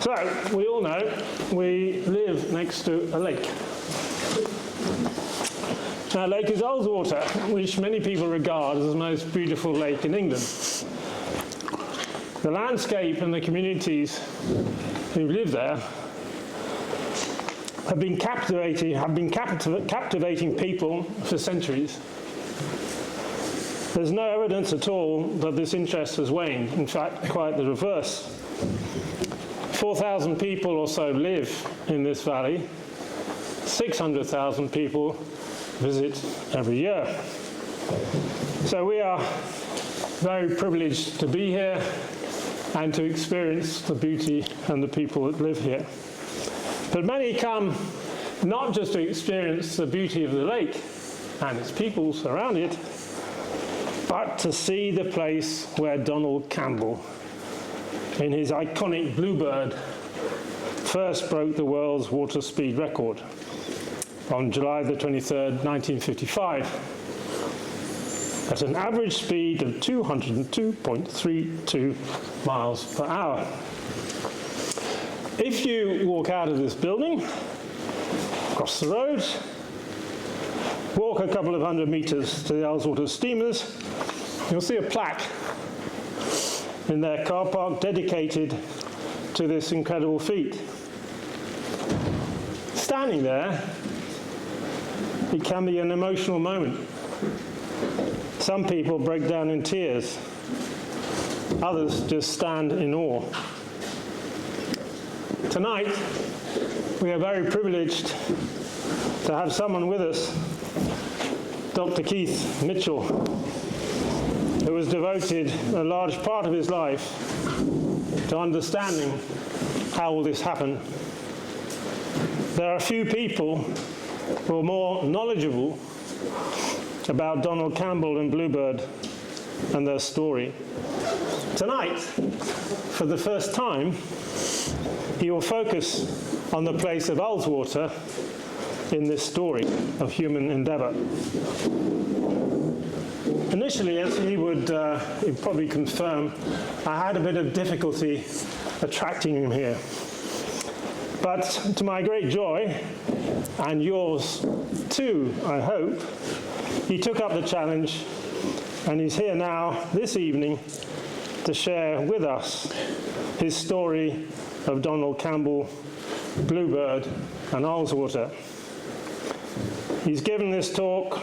So, we all know we live next to a lake. Now, lake is Ullswater, which many people regard as the most beautiful lake in England. The landscape and the communities who live there have been captivating people for centuries. There's no evidence at all that this interest has waned. In fact, quite the reverse. 4,000 people or so live in this valley. 600,000 people visit every year. So we are very privileged to be here and to experience the beauty and the people that live here. But many come not just to experience the beauty of the lake and its peoples around it, but to see the place where Donald Campbell, in his iconic Bluebird, first broke the world's water speed record on July the 23rd, 1955, at an average speed of 202.32 miles per hour. If you walk out of this building, cross the road, walk a couple of hundred meters to the Ullswater steamers, you'll see a plaque in their car park dedicated to this incredible feat. Standing there, it can be an emotional moment. Some people break down in tears. Others just stand in awe. Tonight, we are very privileged to have someone with us, Dr. Keith Mitchell, who has devoted a large part of his life to understanding how all this happened. There are few people who are more knowledgeable about Donald Campbell and Bluebird and their story. Tonight, for the first time, he will focus on the place of Ullswater in this story of human endeavour. Initially, as he would he'd probably confirm, I had a bit of difficulty attracting him here. But to my great joy, and yours too, I hope, he took up the challenge, and he's here now, this evening, to share with us his story of Donald Campbell, Bluebird, and Ullswater. He's given this talk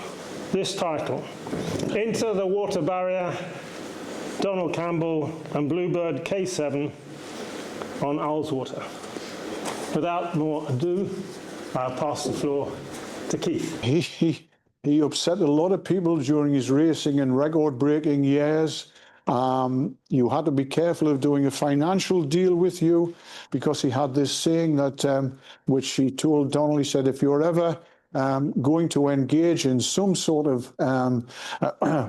this title, Into the Water Barrier, Donald Campbell and Bluebird K7 on Ullswater. Without more ado, I'll pass the floor to Keith. He upset a lot of people during his racing and record-breaking years. You had to be careful of doing a financial deal with you, because he had this saying that, which he told Donald, he said, if you're ever going to engage in some sort of,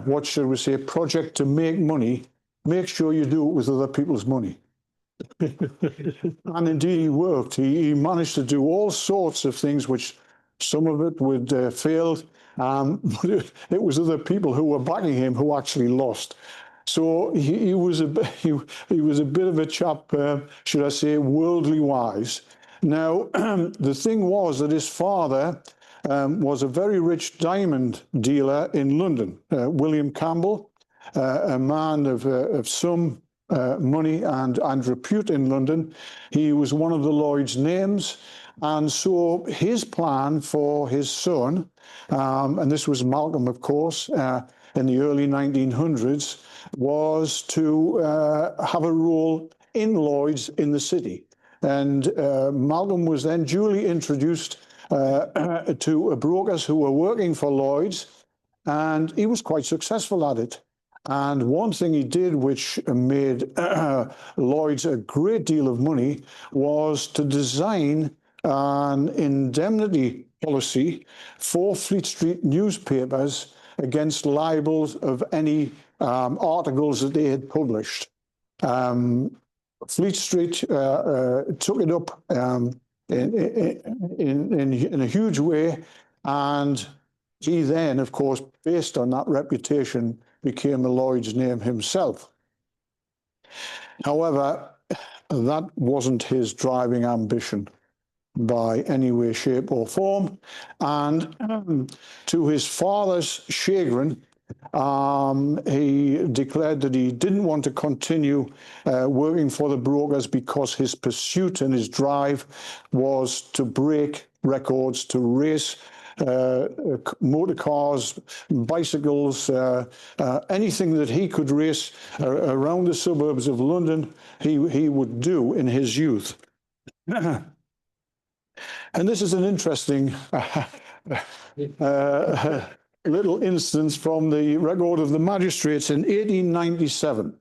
what shall we say, project to make money, make sure you do it with other people's money. And indeed he worked. He managed to do all sorts of things, which some of it would fail, but it was other people who were backing him who actually lost. So he was a bit of a chap, should I say, worldly wise. Now, the thing was that his father was a very rich diamond dealer in London, William Campbell, a man of some money and repute in London. He was one of the Lloyd's names, and so his plan for his son, and this was Malcolm, of course, in the early 1900s, was to have a role in Lloyd's in the city. And Malcolm was then duly introduced to brokers who were working for Lloyd's, and he was quite successful at it. And one thing he did, which made Lloyd's a great deal of money, was to design an indemnity policy for Fleet Street newspapers against libels of any articles that they had published. Fleet Street took it up in a huge way, and he then, of course, based on that reputation, became a Lloyd's name himself. However, that wasn't his driving ambition by any way, shape, or form. And to his father's chagrin, he declared that he didn't want to continue working for the brokers because his pursuit and his drive was to break records, to race motor cars, bicycles, anything that he could race around the suburbs of London, he would do in his youth. And this is an interesting little instance from the record of the magistrates in 1897,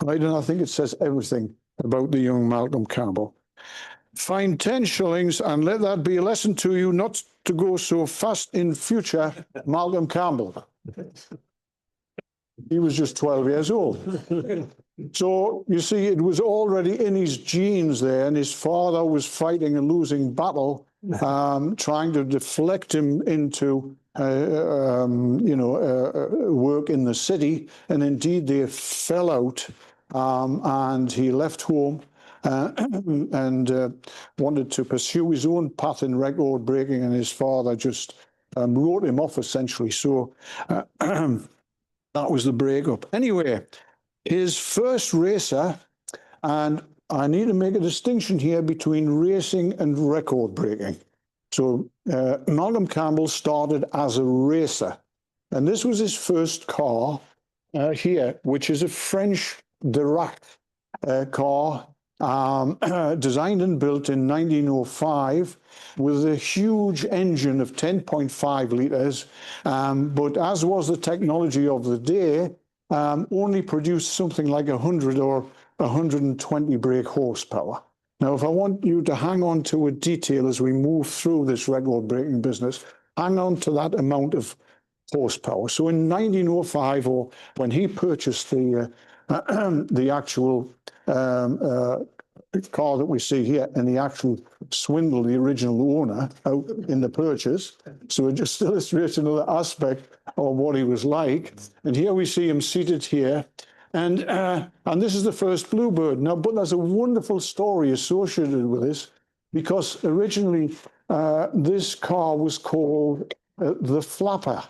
right? And I think it says everything about the young Malcolm Campbell. Fine 10 shillings, and let that be a lesson to you not to go so fast in future, Malcolm Campbell. He was just 12 years old. So, you see, it was already in his genes there, and his father was fighting a losing battle, trying to deflect him into, work in the city. And indeed, they fell out, and he left home and wanted to pursue his own path in record breaking, and his father just wrote him off, essentially. So that was the breakup. Anyway, his first racer, and I need to make a distinction here between racing and record breaking. So Malcolm Campbell started as a racer, and this was his first car here, which is a French Dirac car, designed and built in 1905 with a huge engine of 10.5 litres, but as was the technology of the day, only produced something like 100 or 120 brake horsepower. Now, if I want you to hang on to a detail as we move through this record breaking business, hang on to that amount of horsepower. So in 1905, or when he purchased the actual car that we see here, and the actual swindle the original owner out in the purchase. So it just illustrates another aspect of what he was like. And here we see him seated here. And this is the first Bluebird. Now, but there's a wonderful story associated with this, because originally this car was called the Flapper,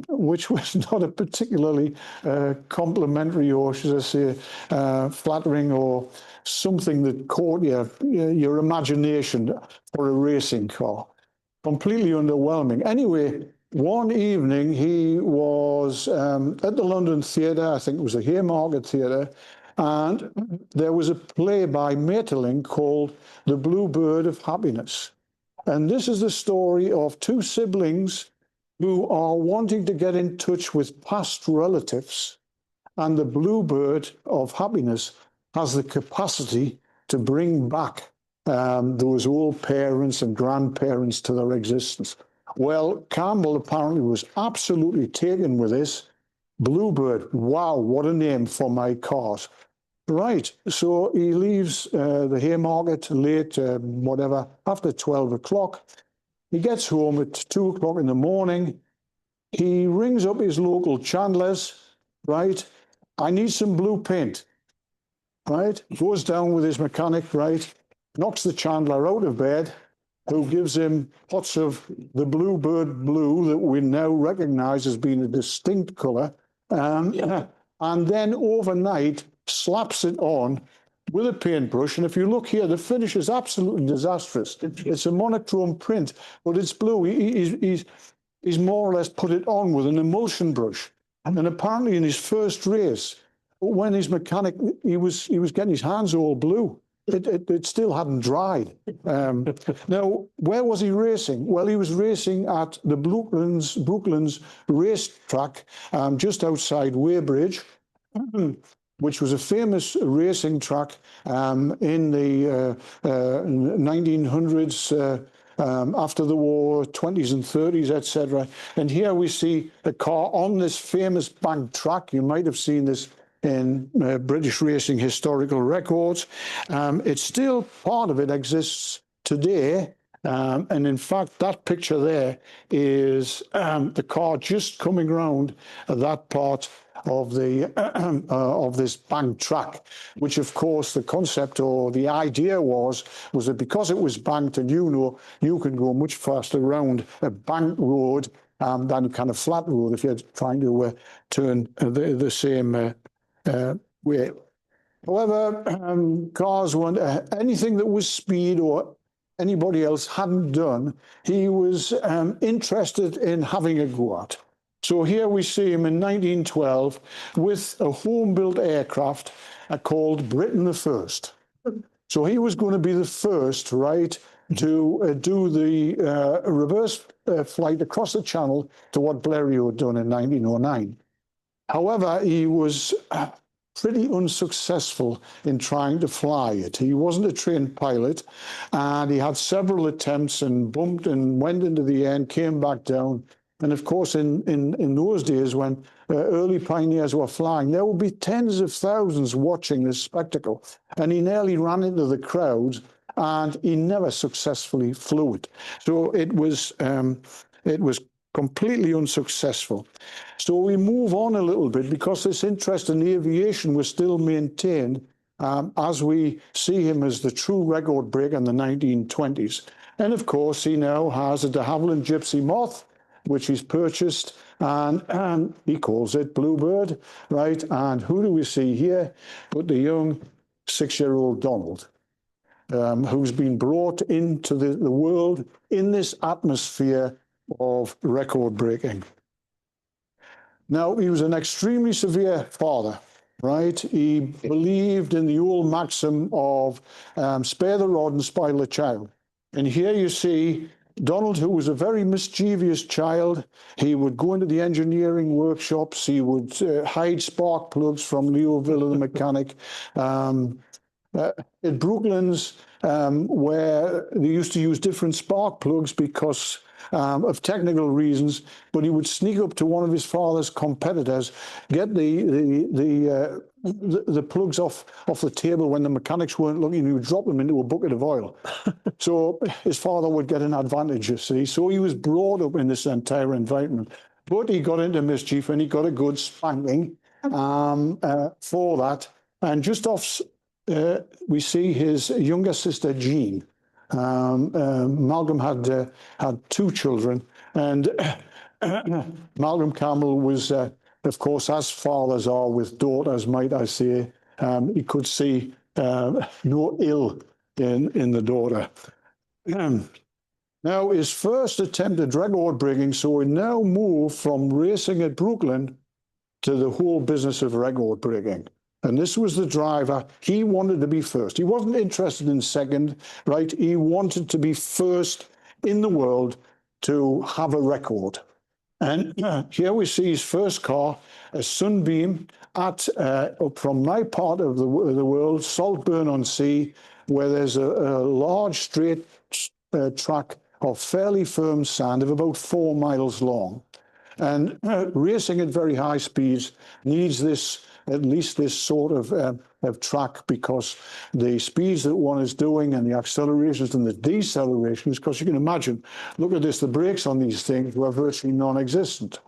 which was not a particularly complimentary, or should I say, flattering, or something that caught your imagination for a racing car. Completely underwhelming. Anyway, one evening he was at the London Theatre, I think it was the Haymarket Theatre, and there was a play by Maeterlinck called The Bluebird of Happiness. And this is the story of two siblings who are wanting to get in touch with past relatives, and the Bluebird of Happiness has the capacity to bring back those old parents and grandparents to their existence. Well, Campbell apparently was absolutely taken with this. Bluebird, wow, what a name for my cars. Right, so he leaves the Haymarket late, after 12 o'clock. He gets home at 2 o'clock in the morning. He rings up his local chandlers, right? I need some blue paint, right? Goes down with his mechanic, right? Knocks the chandler out of bed, who gives him pots of the Bluebird blue that we now recognize as being a distinct colour, and then overnight slaps it on with a paintbrush. And if you look here, the finish is absolutely disastrous. It's a monochrome print, but it's blue. He's more or less put it on with an emulsion brush. And apparently in his first race, when his mechanic, he was getting his hands all blue. It still hadn't dried. Now, where was he racing? Well, he was racing at the Brooklands racetrack just outside Weybridge, which was a famous racing track in the 1900s, after the war, 20s and 30s, etc. And here we see a car on this famous bank track. You might have seen this in British racing historical records. It's still, part of it exists today. And in fact, that picture there is the car just coming round that part of the of this banked track, which of course the concept or the idea was that because it was banked, and you can go much faster around a banked road than kind of flat road if you're trying to turn the same way. However, cars weren't anything that was speed or anybody else hadn't done. He was interested in having a go at. So here we see him in 1912 with a home-built aircraft called Britain the First. So he was going to be the first, right, to do the reverse flight across the Channel to what Blériot had done in 1909. However, he was pretty unsuccessful in trying to fly it. He wasn't a trained pilot, and he had several attempts and bumped and went into the air and came back down. And of course, in those days when early pioneers were flying, there would be tens of thousands watching this spectacle. And he nearly ran into the crowd, and he never successfully flew it. So it was completely unsuccessful. So we move on a little bit because this interest in aviation was still maintained as we see him as the true record breaker in the 1920s. And of course, he now has a de Havilland Gypsy Moth, which he's purchased, and he calls it Bluebird, right? And who do we see here but the young 6-year-old Donald, who's been brought into the world in this atmosphere of record breaking. Now, he was an extremely severe father, right? He believed in the old maxim of spare the rod and spoil the child. And here you see Donald, who was a very mischievous child. He would go into the engineering workshops. He would hide spark plugs from Leo Villa, the mechanic. At Brooklands, where they used to use different spark plugs because of technical reasons, but he would sneak up to one of his father's competitors, get the plugs off the table when the mechanics weren't looking, and he would drop them into a bucket of oil. So his father would get an advantage, you see. So he was brought up in this entire environment. But he got into mischief, and he got a good spanking for that. And just off, we see his younger sister, Jean. Malcolm had 2 children, and Malcolm Campbell was, of course, as fathers are with daughters, might I say, he could see no ill in the daughter. Now, his first attempt at record breaking, so he now moved from racing at Brooklyn to the whole business of record breaking. And this was the driver. He wanted to be first. He wasn't interested in second, right? He wanted to be first in the world to have a record. And here we see his first car, a Sunbeam, at from my part of the world, Saltburn-on-Sea, where there's a large straight track of fairly firm sand of about 4 miles long. And racing at very high speeds needs at least this sort of track, because the speeds that one is doing and the accelerations and the decelerations, because you can imagine, look at this, the brakes on these things were virtually non-existent.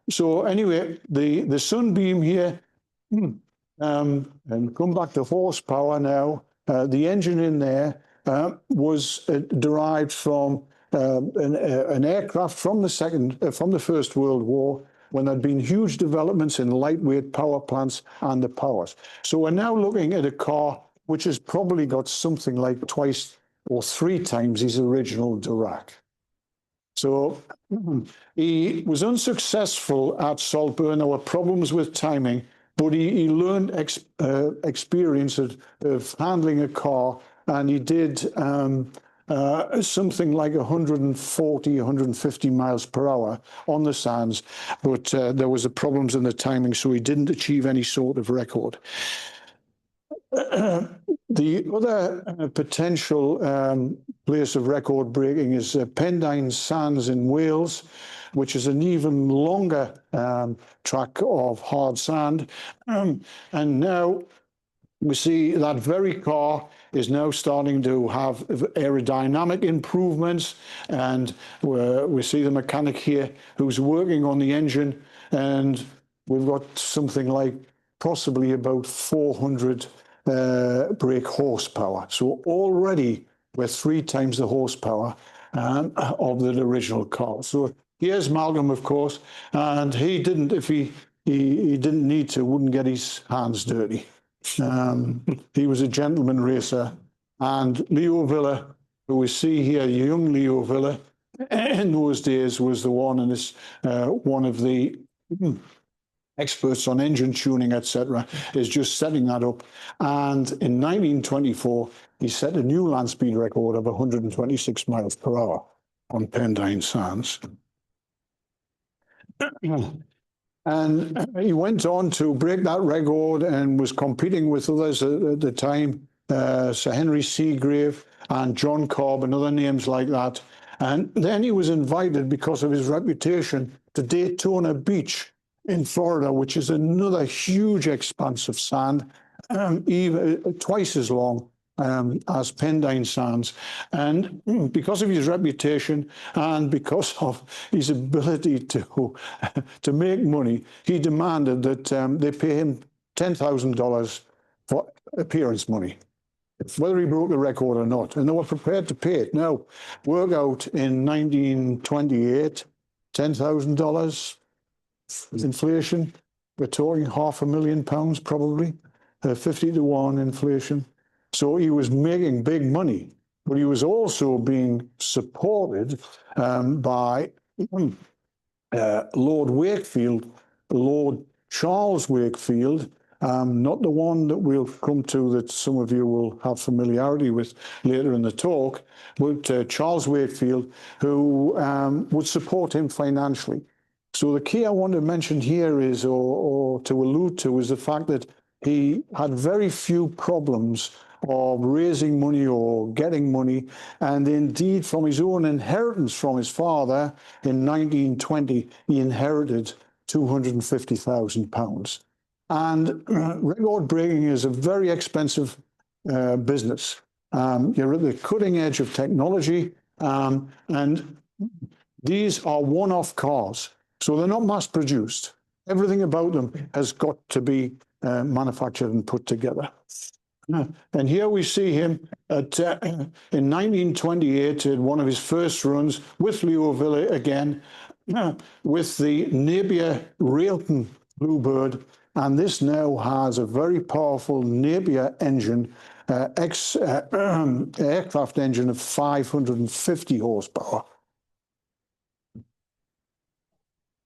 So anyway, the Sunbeam here, and come back to horsepower now, the engine in there was derived from an aircraft from the First World War, when there'd been huge developments in lightweight power plants and the powers. So we're now looking at a car which has probably got something like 2 or 3 times his original Dirac. So he was unsuccessful at Saltburn. There were problems with timing, but he learned experience of handling a car, and he did something like 140, 150 miles per hour on the sands, but there was problems in the timing, so he didn't achieve any sort of record. The other potential place of record breaking is Pendine Sands in Wales, which is an even longer track of hard sand. And now we see that very car is now starting to have aerodynamic improvements, and we see the mechanic here who's working on the engine, and we've got something like possibly about 400 brake horsepower. So already we're 3 times the horsepower of the original car. So here's Malcolm, of course, and he didn't, if he didn't need to, wouldn't get his hands dirty. He was a gentleman racer. And Leo Villa, who we see here, young Leo Villa, in those days was the one, and is one of the experts on engine tuning, etc., is just setting that up. And in 1924, he set a new land speed record of 126 miles per hour on Pendine Sands. And he went on to break that record and was competing with others at the time, Sir Henry Seagrave and John Cobb and other names like that. And then he was invited, because of his reputation, to Daytona Beach in Florida, which is another huge expanse of sand, even twice as long as Pendine Sands. And because of his reputation and because of his ability to make money, he demanded that they pay him $10,000 for appearance money, whether he broke the record or not. And they were prepared to pay it. Now, work out in 1928, $10,000 inflation. We're talking £500,000 probably, 50 to 1 inflation. So he was making big money, but he was also being supported by Lord Wakefield, Lord Charles Wakefield, not the one that we'll come to that some of you will have familiarity with later in the talk, but Charles Wakefield, who would support him financially. So the key I want to mention here is, or to allude to, is the fact that he had very few problems of raising money or getting money, and indeed from his own inheritance from his father in 1920, he inherited £250,000. And record breaking is a very expensive business. You're at the cutting edge of technology, and these are one-off cars, so they're not mass-produced. Everything about them has got to be manufactured and put together. And here we see him at, in 1928, in one of his first runs with Leo Villa again, with the Napier Railton Bluebird. And this now has a very powerful Napier engine, aircraft engine of 550 horsepower.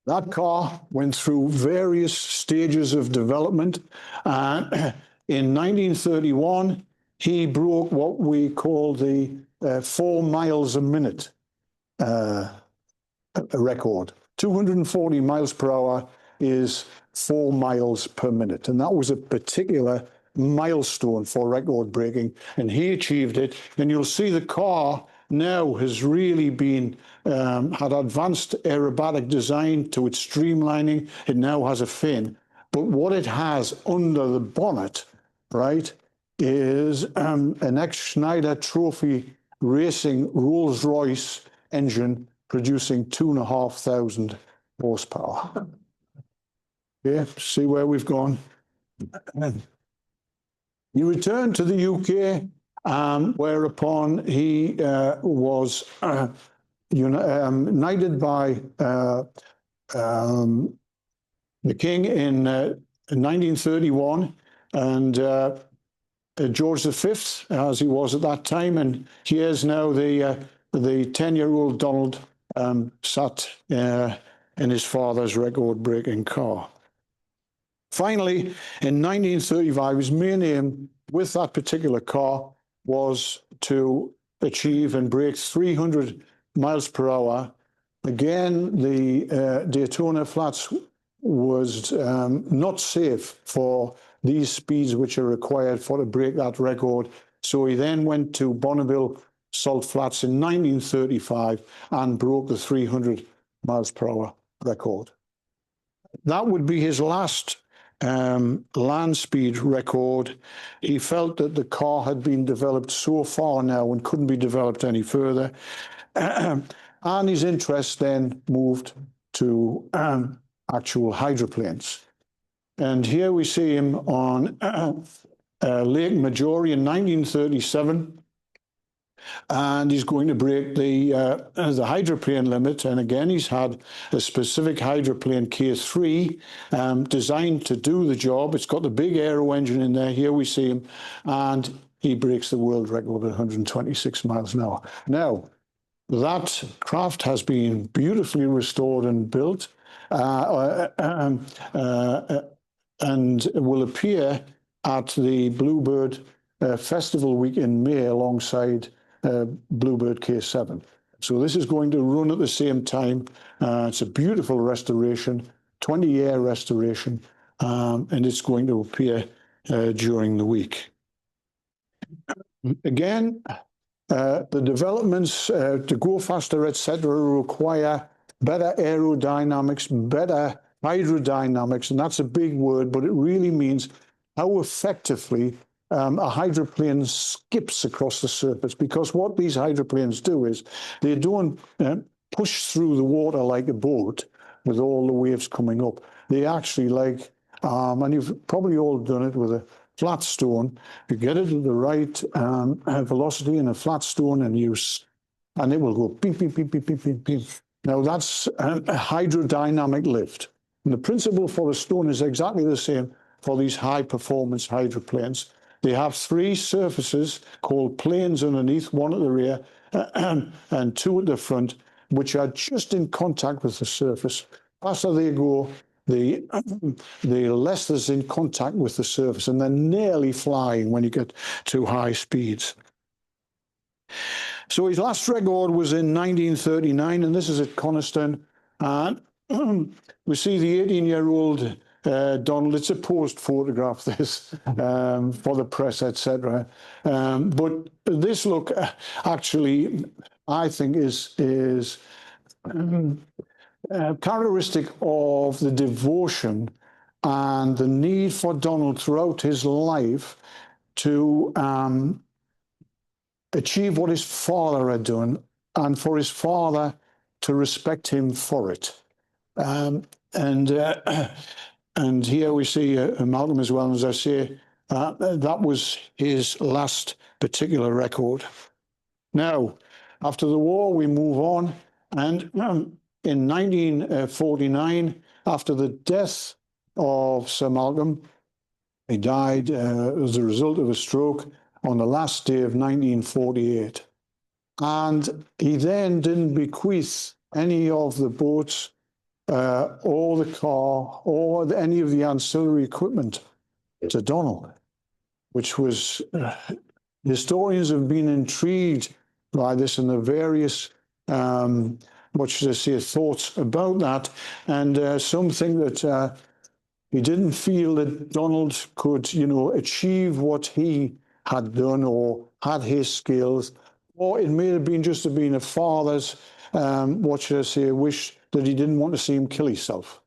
That car went through various stages of development. In 1931, he broke what we call the 4 miles a minute record. 240 miles per hour is 4 miles per minute. And that was a particular milestone for record breaking. And he achieved it. And you'll see the car now has really been, had advanced aerobatic design to its streamlining. It now has a fin. But what it has under the bonnet, right, is an ex-Schneider Trophy Racing Rolls-Royce engine producing 2,500 horsepower. Okay, see where we've gone. He returned to the UK, whereupon he was knighted by the king in 1931, and George V, as he was at that time, and here's now the 10-year-old Donald sat in his father's record-breaking car. Finally, in 1935, his main aim with that particular car was to achieve and break 300 miles per hour. Again, the Daytona Flats was not safe for these speeds which are required to break that record. So he then went to Bonneville Salt Flats in 1935 and broke the 300 miles per hour record. That would be his last land speed record. He felt that the car had been developed so far now and couldn't be developed any further. And his interest then moved to actual hydroplanes. And here we see him on Lake Majori in 1937. And he's going to break the hydroplane limit. And again, he's had a specific hydroplane K3 designed to do the job. It's got the big aero engine in there. Here we see him. And he breaks the world record at 126 miles an hour. Now, that craft has been beautifully restored and built and will appear at the Bluebird Festival Week in May alongside Bluebird K7. So this is going to run at the same time. It's a beautiful restoration, 20-year restoration, and it's going to appear during the week. Again, the developments to go faster, etc., require better aerodynamics, better hydrodynamics, and that's a big word, but it really means how effectively a hydroplane skips across the surface. Because what these hydroplanes do is they don't push through the water like a boat with all the waves coming up. They actually and you've probably all done it with a flat stone. You get it at the right velocity in a flat stone, and it will go beep, beep, beep, beep, beep, beep, beep. Now that's a hydrodynamic lift. And the principle for the stone is exactly the same for these high-performance hydroplanes. They have three surfaces called planes underneath, one at the rear and two at the front, which are just in contact with the surface. Faster they go, the less there's in contact with the surface, and they're nearly flying when you get to high speeds. So his last record was in 1939, and this is at Coniston. And we see the 18-year-old Donald. It's a posed photograph, this, for the press, etc. But this look, actually, I think is characteristic of the devotion and the need for Donald throughout his life to achieve what his father had done, and for his father to respect him for it. And here we see Malcolm as well. As I say, that was his last particular record. Now, after the war, we move on, and in 1949, after the death of Sir Malcolm, he died as a result of a stroke on the last day of 1948. And he then didn't bequeath any of the boats or the car or any of the ancillary equipment to Donald, which was, historians have been intrigued by this and the various, what should I say, thoughts about that. And some think that he didn't feel that Donald could, achieve what he had done or had his skills, or it may have been just been a father's, what should I say, a wish that he didn't want to see him kill himself.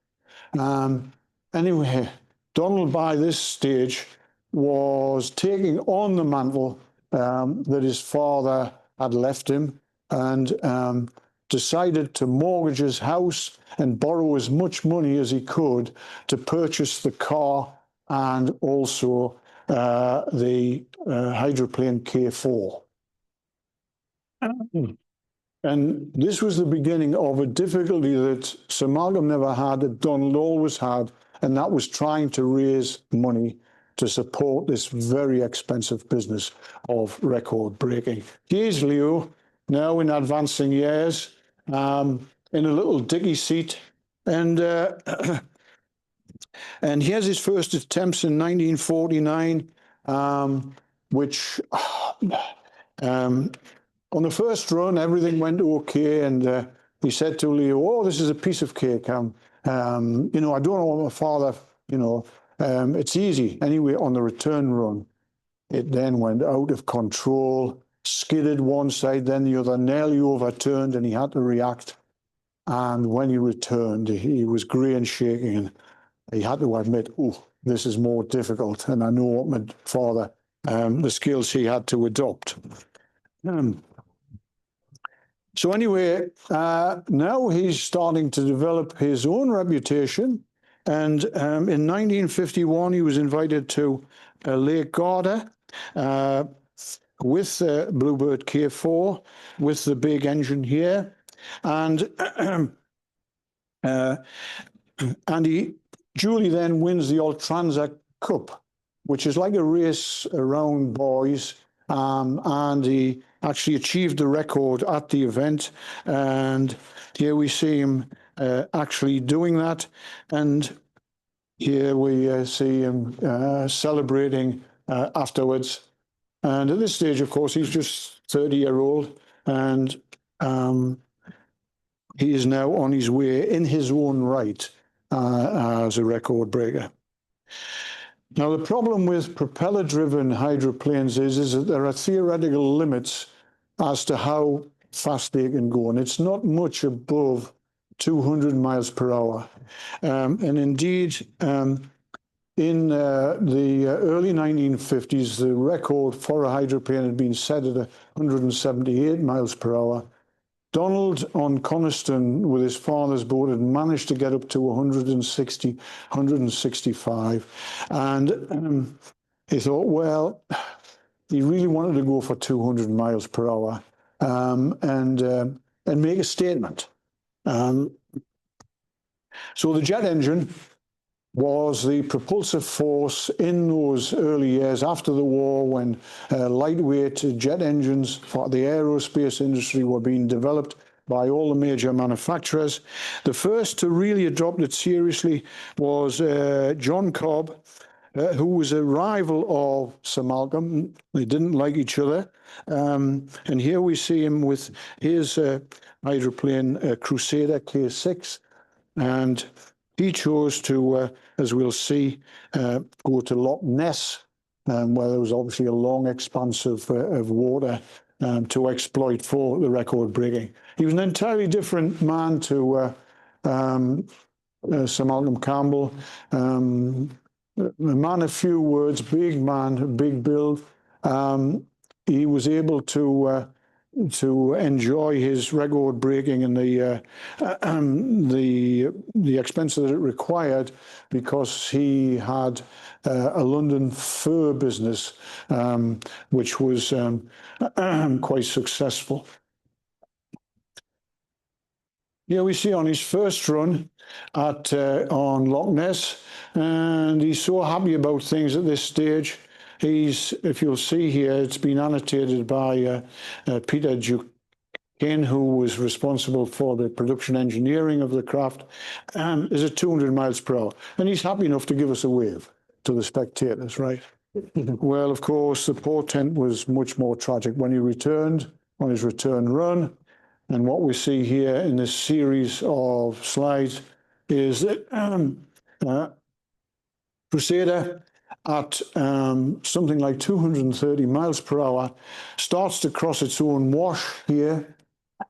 Anyway, Donald by this stage was taking on the mantle that his father had left him, and decided to mortgage his house and borrow as much money as he could to purchase the car and also the hydroplane K4. And this was the beginning of a difficulty that Sir Malcolm never had, that Donald always had, and that was trying to raise money to support this very expensive business of record breaking. Here's Leo, now in advancing years, in a little dicky seat, and here's his first attempts in 1949, which on the first run, everything went okay, and he said to Leo, "Oh, this is a piece of cake. I don't know what my father, it's easy." Anyway, on the return run, it then went out of control, skidded one side, then the other, nearly overturned, and he had to react. And when he returned, he was grey and shaking, and he had to admit, "Oh, this is more difficult, and I know what my father, the skills he had to adopt." So anyway, now he's starting to develop his own reputation. And in 1951, he was invited to Lake Garda with Bluebird K4, with the big engine here. And Julie then wins the Ultranza Cup, which is like a race around boys. And he actually achieved the record at the event. And here we see him actually doing that. And here we see him celebrating afterwards. And at this stage, of course, he's just 30-year-old, and he is now on his way in his own right as a record breaker. Now, the problem with propeller-driven hydroplanes is that there are theoretical limits as to how fast they can go, and it's not much above 200 miles per hour. And indeed, in the early 1950s, the record for a hydroplane had been set at 178 miles per hour. Donald on Coniston with his father's boat had managed to get up to 160, 165. And he thought, well, he really wanted to go for 200 miles per hour and make a statement. So the jet engine was the propulsive force in those early years after the war, when lightweight jet engines for the aerospace industry were being developed by all the major manufacturers. The first to really adopt it seriously was John Cobb, who was a rival of Sir Malcolm. They didn't like each other. And here we see him with his hydroplane Crusader K6. And he chose to, as we'll see, go to Loch Ness, where there was obviously a long expanse of water to exploit for the record breaking. He was an entirely different man to Sir Malcolm Campbell. A man of few words, big man, big build. He was able to enjoy his record breaking and the expense that it required, because he had a London fur business which was quite successful. Here we see on his first run at on Loch Ness, and he's so happy about things at this stage. He's, if you'll see here, it's been annotated by Peter Duquesne, who was responsible for the production engineering of the craft, is at 200 miles per hour. And he's happy enough to give us a wave to the spectators, right? Well, of course, the portent was much more tragic when he returned on his return run. And what we see here in this series of slides is that Crusader, at something like 230 miles per hour, starts to cross its own wash here,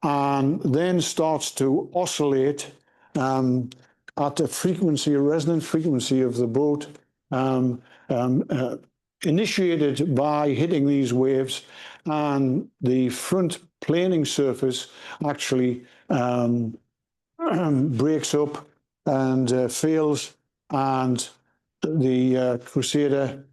and then starts to oscillate at a frequency, a resonant frequency of the boat, initiated by hitting these waves, and the front planing surface actually breaks up and fails, and the Crusader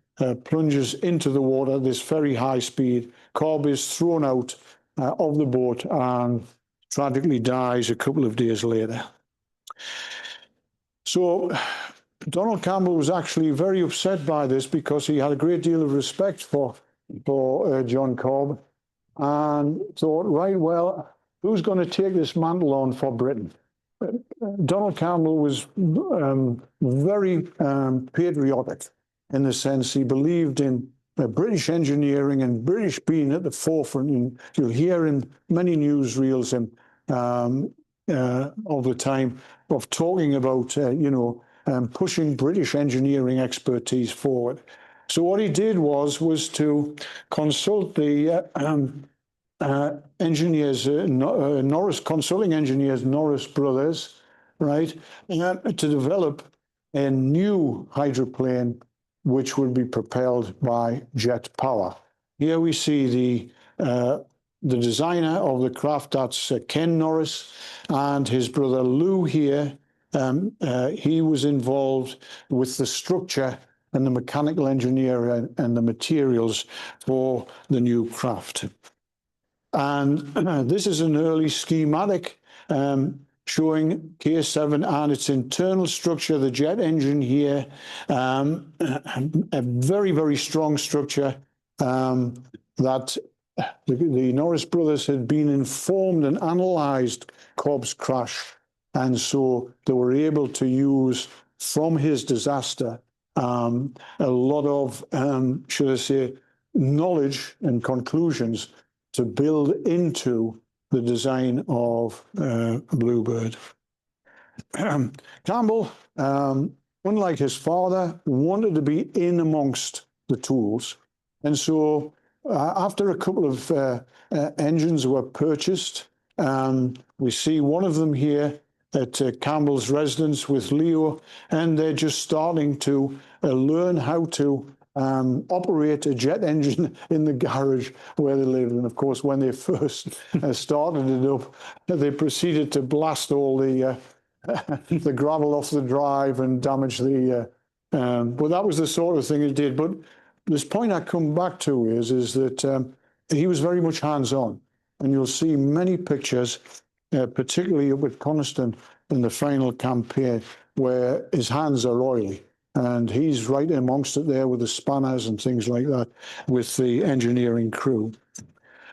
plunges into the water at this very high speed. Cobb is thrown out of the boat and tragically dies a couple of days later. So Donald Campbell was actually very upset by this, because he had a great deal of respect for John Cobb, and thought, right, well, who's going to take this mantle on for Britain? Donald Campbell was very patriotic, in the sense he believed in British engineering and British being at the forefront. And you'll hear in many newsreels of the time of talking about, pushing British engineering expertise forward. So what he did was to consult the engineers, consulting engineers, Norris Brothers, right, to develop a new hydroplane which would be propelled by jet power. Here we see the designer of the craft, that's Ken Norris, and his brother Lou here he was involved with the structure and the mechanical engineering and the materials for the new craft. And this is an early schematic showing K7 and its internal structure, the jet engine here, a very, very strong structure that the Norris brothers had been informed and analysed Cobb's crash. And so they were able to use from his disaster a lot of, should I say, knowledge and conclusions to build into the design of Bluebird. Campbell, unlike his father, wanted to be in amongst the tools. And so after a couple of engines were purchased, we see one of them here at Campbell's residence with Leo, and they're just starting to learn how to operate a jet engine in the garage where they lived. And of course, when they first started it up, they proceeded to blast all the gravel off the drive and damage the. But that was the sort of thing it did. But this point I come back to is that he was very much hands-on, and you'll see many pictures, particularly up at Coniston in the final campaign, where his hands are oily. And he's right amongst it there with the spanners and things like that with the engineering crew.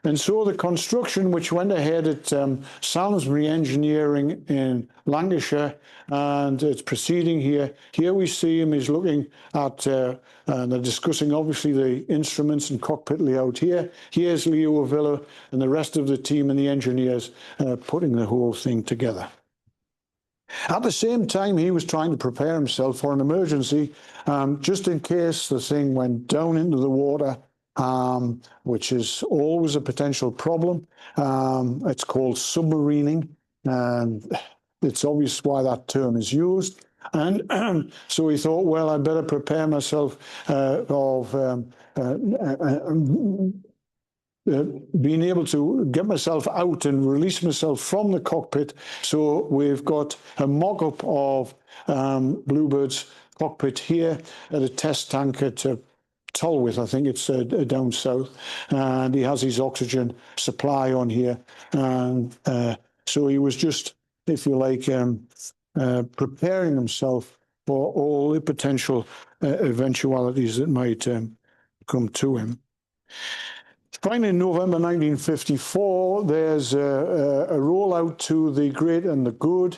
And so the construction, which went ahead at Salisbury Engineering in Lancashire, and it's proceeding here. Here we see him, he's looking at, and they're discussing obviously the instruments and cockpit layout here. Here's Leo Avila and the rest of the team and the engineers putting the whole thing together. At the same time, he was trying to prepare himself for an emergency, just in case the thing went down into the water, which is always a potential problem. It's called submarining, and it's obvious why that term is used. And so he thought, well, I'd better prepare myself being able to get myself out and release myself from the cockpit. So we've got a mock-up of Bluebird's cockpit here at a test tank at Tolworth, I think it's down south. And he has his oxygen supply on here. And so he was just, if you like, preparing himself for all the potential eventualities that might come to him. Finally, in November 1954, there's a rollout to the Great and the Good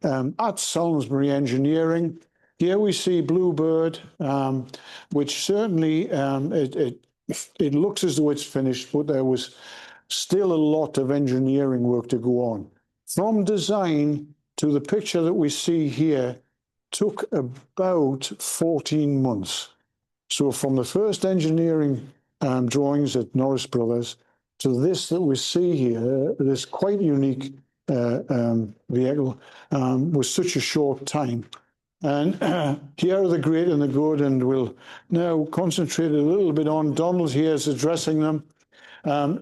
at Salisbury Engineering. Here we see Bluebird, which certainly it looks as though it's finished, but there was still a lot of engineering work to go on. From design to the picture that we see here took about 14 months. So from the first engineering drawings at Norris Brothers to this that we see here, this quite unique vehicle, was such a short time. And here are the Great and the Good, and we'll now concentrate a little bit on Donald here is addressing them.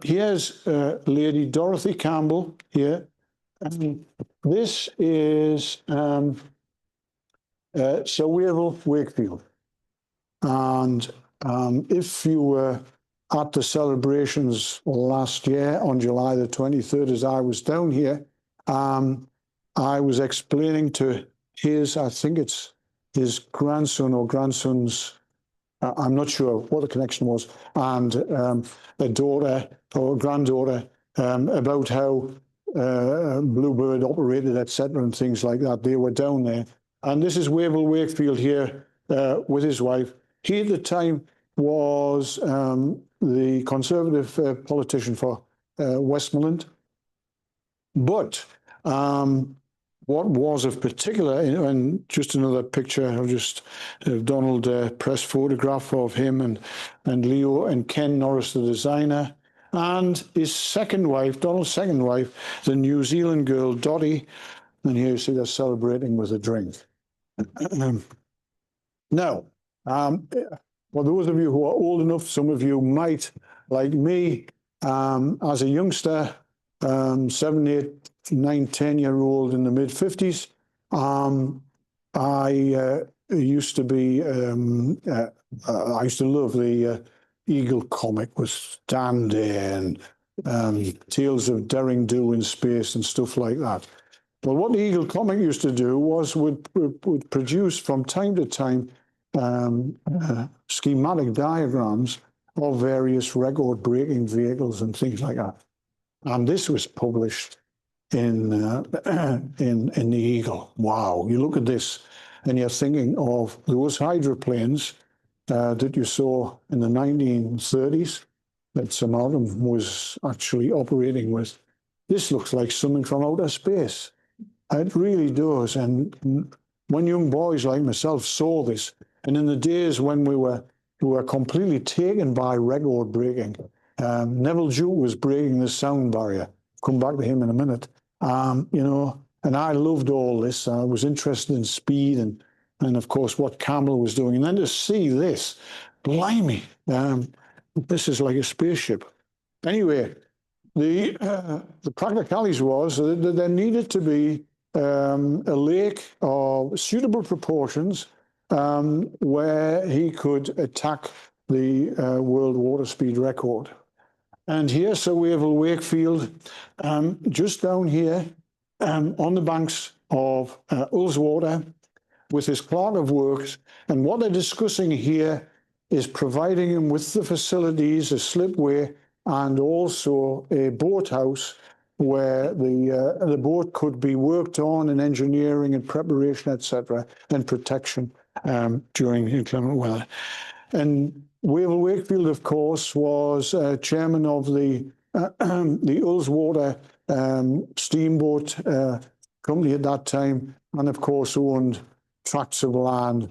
Here's Lady Dorothy Campbell here. This is Sir Wavell Wakefield. And if you were at the celebrations last year on July the 23rd, as I was down here, I was explaining to his, I think it's his grandson or grandson's, I'm not sure what the connection was, and a daughter or granddaughter about how Bluebird operated, etc., and things like that. They were down there. And this is Wavell Wakefield here with his wife. He at the time was the Conservative politician for Westmoreland. But what was of particular, and just another picture of Donald press photograph of him and Leo and Ken Norris, the designer, and his second wife, Donald's second wife, the New Zealand girl, Dottie. And here you see they're celebrating with a drink. Now, for those of you who are old enough, some of you might, like me, as a youngster, 7, 8, 9, 10-year-old in the mid-50s, I used to be, I used to love the Eagle comic with Dandy and Tales of Daring Do in Space and stuff like that. Well, what the Eagle comic used to do was would produce from time to time schematic diagrams of various record-breaking vehicles and things like that. And this was published in the Eagle. Wow! You look at this, and you're thinking of those hydroplanes that you saw in the 1930s that Sir Malcolm was actually operating with. This looks like something from outer space. It really does. And when young boys like myself saw this, and in the days when we were completely taken by record breaking, Neville Duke was breaking the sound barrier. Come back to him in a minute. You know, and I loved all this. I was interested in speed and of course what Campbell was doing. And then to see this, blimey, this is like a spaceship. Anyway, the practicalities was that there needed to be a lake of suitable proportions where he could attack the world water speed record. And here, Sir Wavell Wakefield, just down here on the banks of Ullswater with his clerk of works. And what they're discussing here is providing him with the facilities, a slipway, and also a boathouse where the boat could be worked on in engineering and preparation, etc., and protection during inclement weather. And Wavell Wakefield, of course, was chairman of the Ullswater steamboat company at that time, and of course owned tracts of land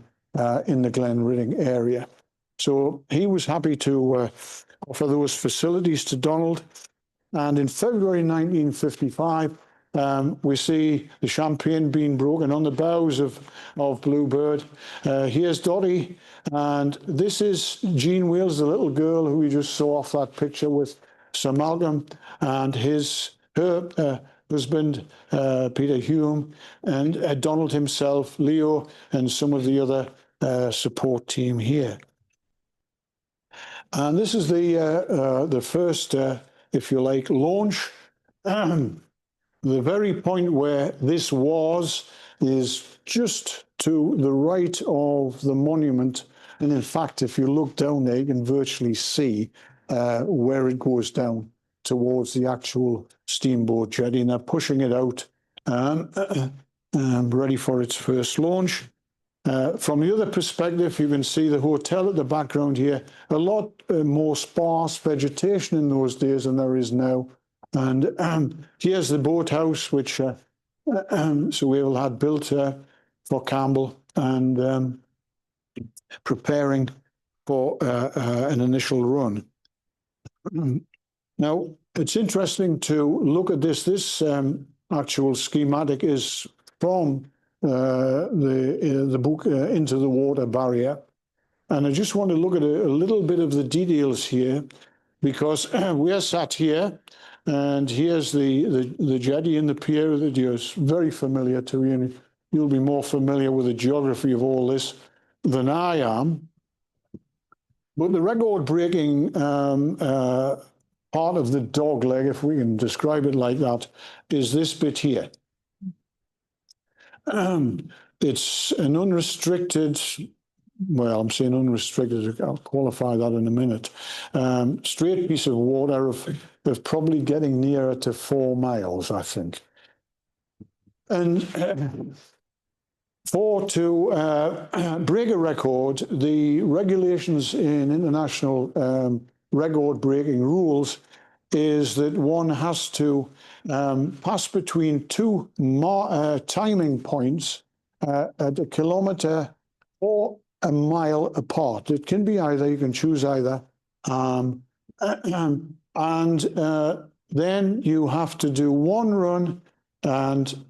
in the Glenridding area. So he was happy to offer those facilities to Donald. And in February 1955, we see the champagne being broken on the bows of Bluebird. Here's Dottie, and this is Jean Wales, the little girl who we just saw off that picture with Sir Malcolm, and her husband, Peter Hume, and Donald himself, Leo, and some of the other support team here. And this is the first, if you like, launch. The very point where this was is just to the right of the monument. And in fact, if you look down there, you can virtually see where it goes down towards the actual steamboat jetty. And they're pushing it out, ready for its first launch. From the other perspective, you can see the hotel at the background here. A lot more sparse vegetation in those days than there is now. And here's the boathouse, which Sir Wavell had built for Campbell and preparing for an initial run. Now, it's interesting to look at this. This actual schematic is from the book Into the Water Barrier. And I just want to look at a little bit of the details here, because we're sat here, and here's the jetty and the pier that you're very familiar to. And you'll be more familiar with the geography of all this than I am. But the record-breaking part of the dog leg, if we can describe it like that, is this bit here. It's an unrestricted, well, I'm saying unrestricted, I'll qualify that in a minute, straight piece of water of probably getting nearer to 4 miles, I think. And to break a record, the regulations in international record-breaking rules is that one has to pass between two timing points at a kilometre or a mile apart. It can be either, you can choose either. Then you have to do one run and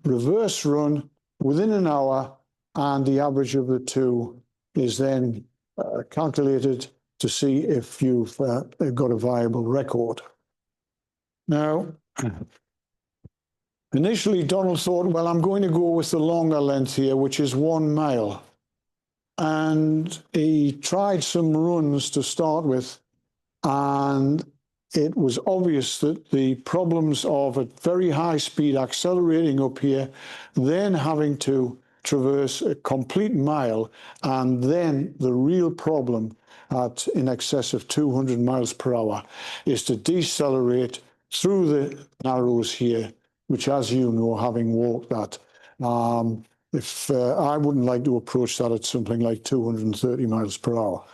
reverse run within an hour, and the average of the two is then calculated to see if you've got a viable record. Now, Initially, Donald thought, well, I'm going to go with the longer length here, which is 1 mile. And he tried some runs to start with, and it was obvious that the problems of a very high speed accelerating up here, then having to traverse a complete mile, and then the real problem at in excess of 200 miles per hour is to decelerate through the narrows here, which, as you know, having walked that, if I wouldn't like to approach that at something like 230 miles per hour.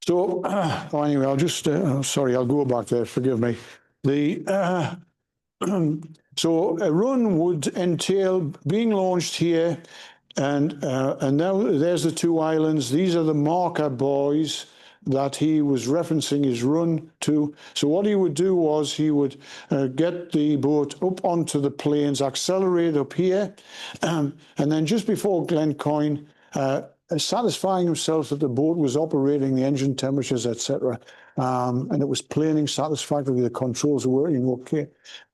So anyway, I'll just sorry, I'll go back there. Forgive me. The so a run would entail being launched here, and now there's the 2 islands. These are the marker buoys that he was referencing his run to. So what he would do was he would get the boat up onto the plains, accelerate up here, and then just before Glencoyne, satisfying himself that the boat was operating, the engine temperatures, etc., and it was planing satisfactorily, the controls were working okay,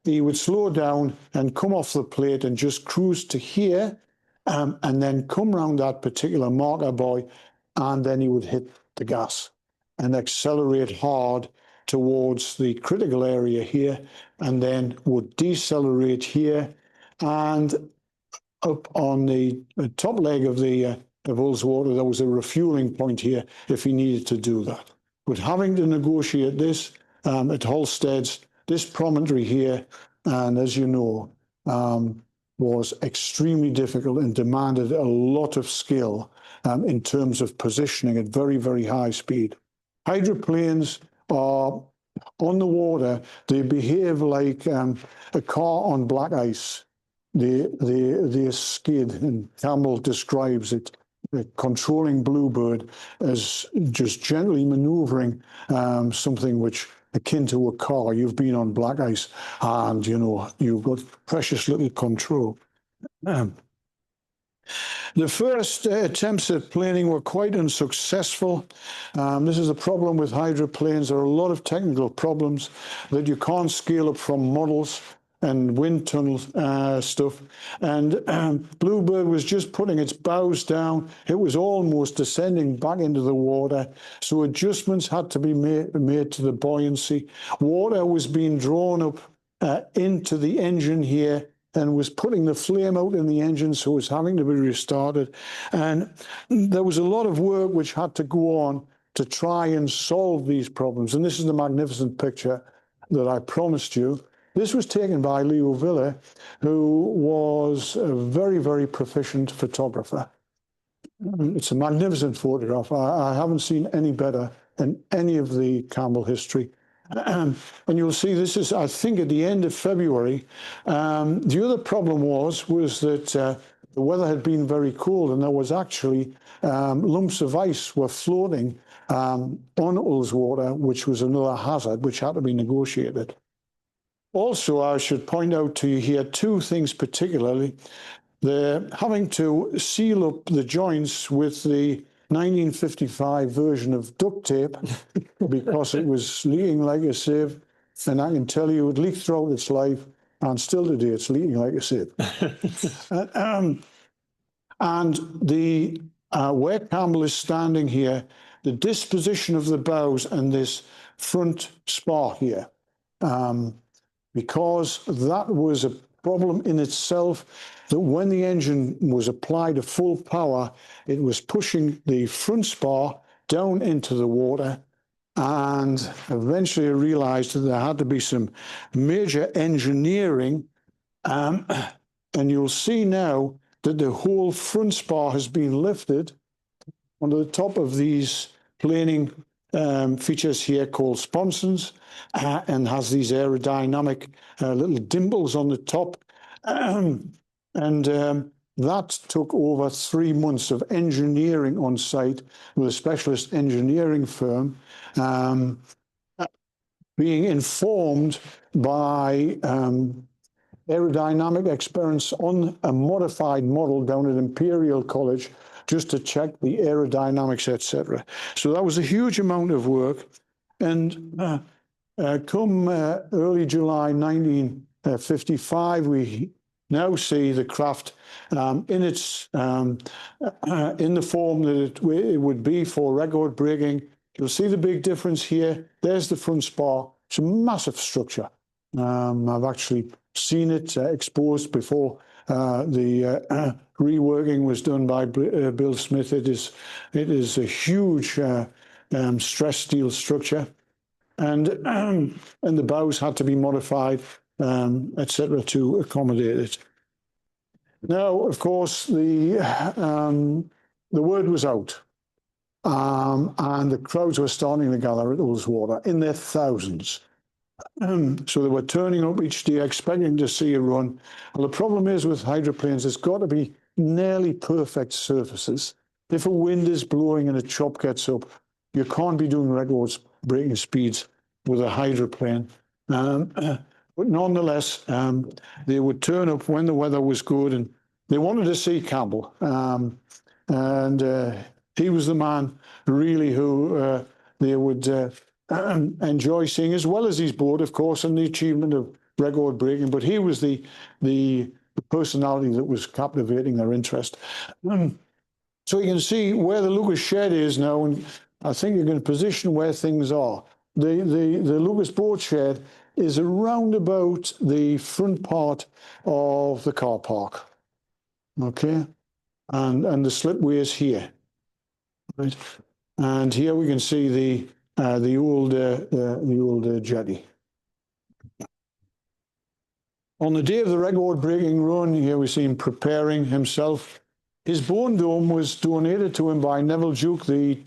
he would slow down and come off the plate and just cruise to here, and then come round that particular marker buoy, and then he would hit the gas and accelerate hard towards the critical area here, and then would decelerate here, and up on the top leg of the of Ullswater, there was a refueling point here if he needed to do that. But having to negotiate this at Holstead's, this promontory here, and as you know, was extremely difficult and demanded a lot of skill in terms of positioning at very, very high speed. Hydroplanes are on the water, they behave like a car on black ice. They skid, and Campbell describes it, controlling Bluebird, as just gently maneuvering something which akin to a car. You've been on black ice, and you know you've got precious little control. The first attempts at planing were quite unsuccessful. This is a problem with hydroplanes. There are a lot of technical problems that you can't scale up from models and wind tunnel stuff. And Bluebird was just putting its bows down. It was almost descending back into the water. So adjustments had to be made to the buoyancy. Water was being drawn up into the engine here and was putting the flame out in the engine, so it was having to be restarted. And there was a lot of work which had to go on to try and solve these problems. And this is the magnificent picture that I promised you. This was taken by Leo Villa, who was a very, very proficient photographer. It's a magnificent photograph. I haven't seen any better in any of the Campbell history. And you'll see this is, I think, at the end of February. The other problem was that the weather had been very cold, and there was actually lumps of ice were floating on Ullswater, which was another hazard which had to be negotiated. Also, I should point out to you here 2 things particularly. They're having to seal up the joints with the 1955 version of duct tape because it was leaking like a sieve, and I can tell you it leaked throughout its life, and still today it's leaking like a sieve. And the where Campbell is standing here, the disposition of the bows and this front spar here, because that was a problem in itself, that when the engine was applied to full power, it was pushing the front spar down into the water, and eventually I realized that there had to be some major engineering, and you'll see now that the whole front spar has been lifted onto the top of these planing features here called sponsons, and has these aerodynamic little dimples on the top. That took over 3 months of engineering on site with a specialist engineering firm, being informed by aerodynamic experiments on a modified model down at Imperial College, just to check the aerodynamics, etc. So that was a huge amount of work. And come early July 1955, we now see the craft in its in the form that it would be for record breaking. You'll see the big difference here. There's the front spar. It's a massive structure. I've actually seen it exposed before. The reworking was done by Bill Smith. It is a huge stress steel structure, and the bows had to be modified, etc., to accommodate it. Now, of course, the word was out, and the crowds were starting to gather at Ullswater in their thousands. So they were turning up each day expecting to see a run. Well, the problem is with hydroplanes, it's got to be nearly perfect surfaces. If a wind is blowing and a chop gets up, you can't be doing records breaking speeds with a hydroplane. But nonetheless, they would turn up when the weather was good, and they wanted to see Campbell. And he was the man, really, who they would enjoy seeing, as well as his boat, of course, and the achievement of record breaking. But he was the personality that was captivating their interest. So you can see where the Lucas shed is now, and I think you can position where things are. The Lucas boat shed is around about the front part of the car park, okay, and the slipway is here, right, and here we can see the old jetty. On the day of the record breaking run, here we see him preparing himself. His bone dome was donated to him by Neville Duke, the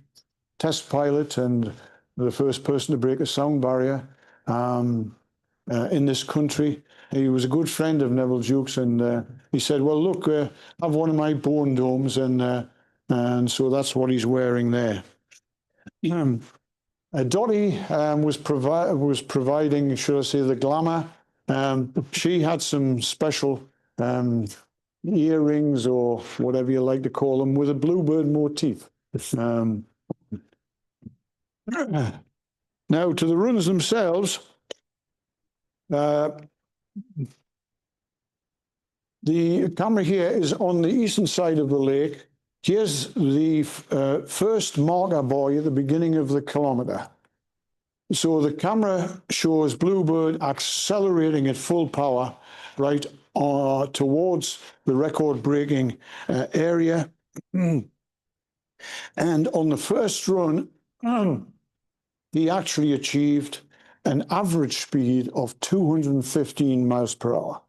test pilot and the first person to break a sound barrier in this country. He was a good friend of Neville Duke's, and he said, well, look, have one of my bone domes, and so that's what he's wearing there. Dottie was providing, should I say, the glamour. She had some special earrings, or whatever you like to call them, with a bluebird motif. Now, to the runs themselves, the camera here is on the eastern side of the lake. Here's the first marker buoy at the beginning of the kilometre. So the camera shows Bluebird accelerating at full power, right, towards the record-breaking area. And on the first run, he actually achieved an average speed of 215 miles per hour.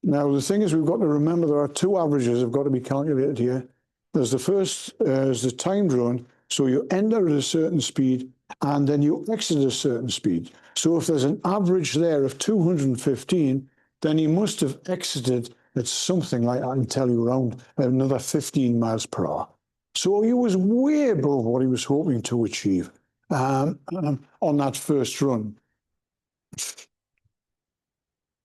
Now, the thing is, we've got to remember there are two averages that have got to be calculated here. There's the first, is the timed run, so you enter at a certain speed, and then you exit at a certain speed. So if there's an average there of 215, then he must have exited at something like, I can tell you, around another 15 miles per hour. So he was way above what he was hoping to achieve on that first run.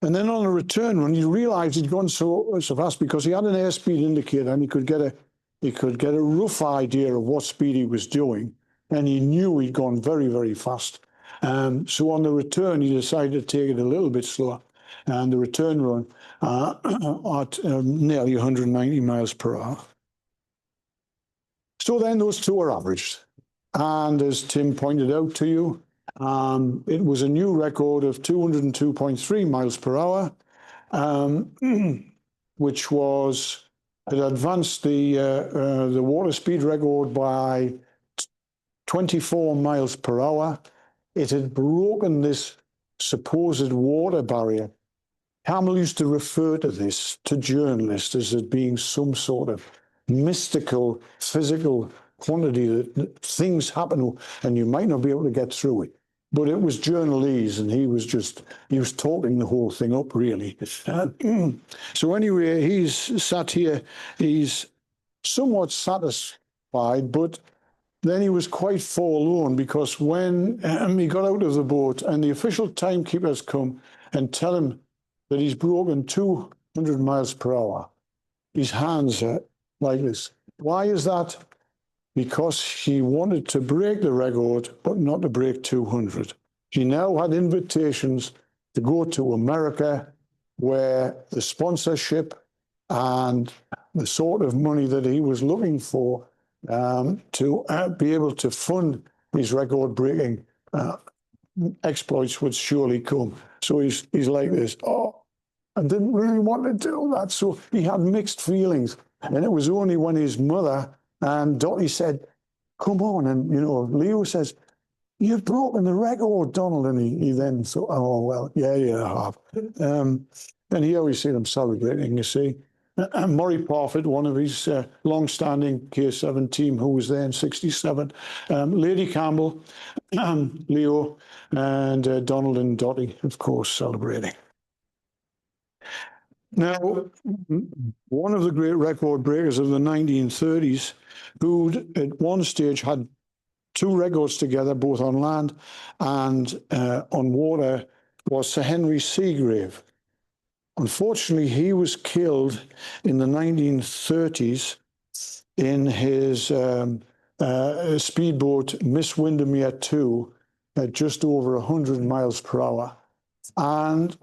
And then on the return run, he realized he'd gone so fast because he had an airspeed indicator, and he could get a rough idea of what speed he was doing, and he knew he'd gone very, very fast. So on the return, he decided to take it a little bit slower, and the return run at nearly 190 miles per hour. So then those two are averaged. And as Tim pointed out to you, it was a new record of 202.3 miles per hour, which was, it advanced the water speed record by 24 miles per hour. It had broken this supposed water barrier. Campbell used to refer to this to journalists as it being some sort of mystical, physical quantity that things happen and you might not be able to get through it. But it was journalese, and he was talking the whole thing up, really. So anyway, he's sat here, he's somewhat satisfied, but then he was quite forlorn, because when he got out of the boat and the official timekeepers come and tell him that he's broken 200 miles per hour, his hands are like this. Why is that? Because he wanted to break the record, but not to break 200. He now had invitations to go to America, where the sponsorship and the sort of money that he was looking for to be able to fund his record-breaking exploits would surely come. So he's like this, oh, I didn't really want to do that. So he had mixed feelings. And it was only when his mother and Dottie said, come on. And, you know, Leo says, you've broken the record, Donald. And he then thought, oh, well, yeah, I have. And he always see them celebrating, you see. And Murray Parfitt, one of his long-standing K7 team who was there in '67, Lady Campbell, Leo, and Donald and Dottie, of course, celebrating. Now, one of the great record breakers of the 1930s, who at one stage had 2 records together, both on land and on water, was Sir Henry Seagrave. Unfortunately, he was killed in the 1930s in his speedboat Miss Windermere 2 at just over 100 miles per hour. And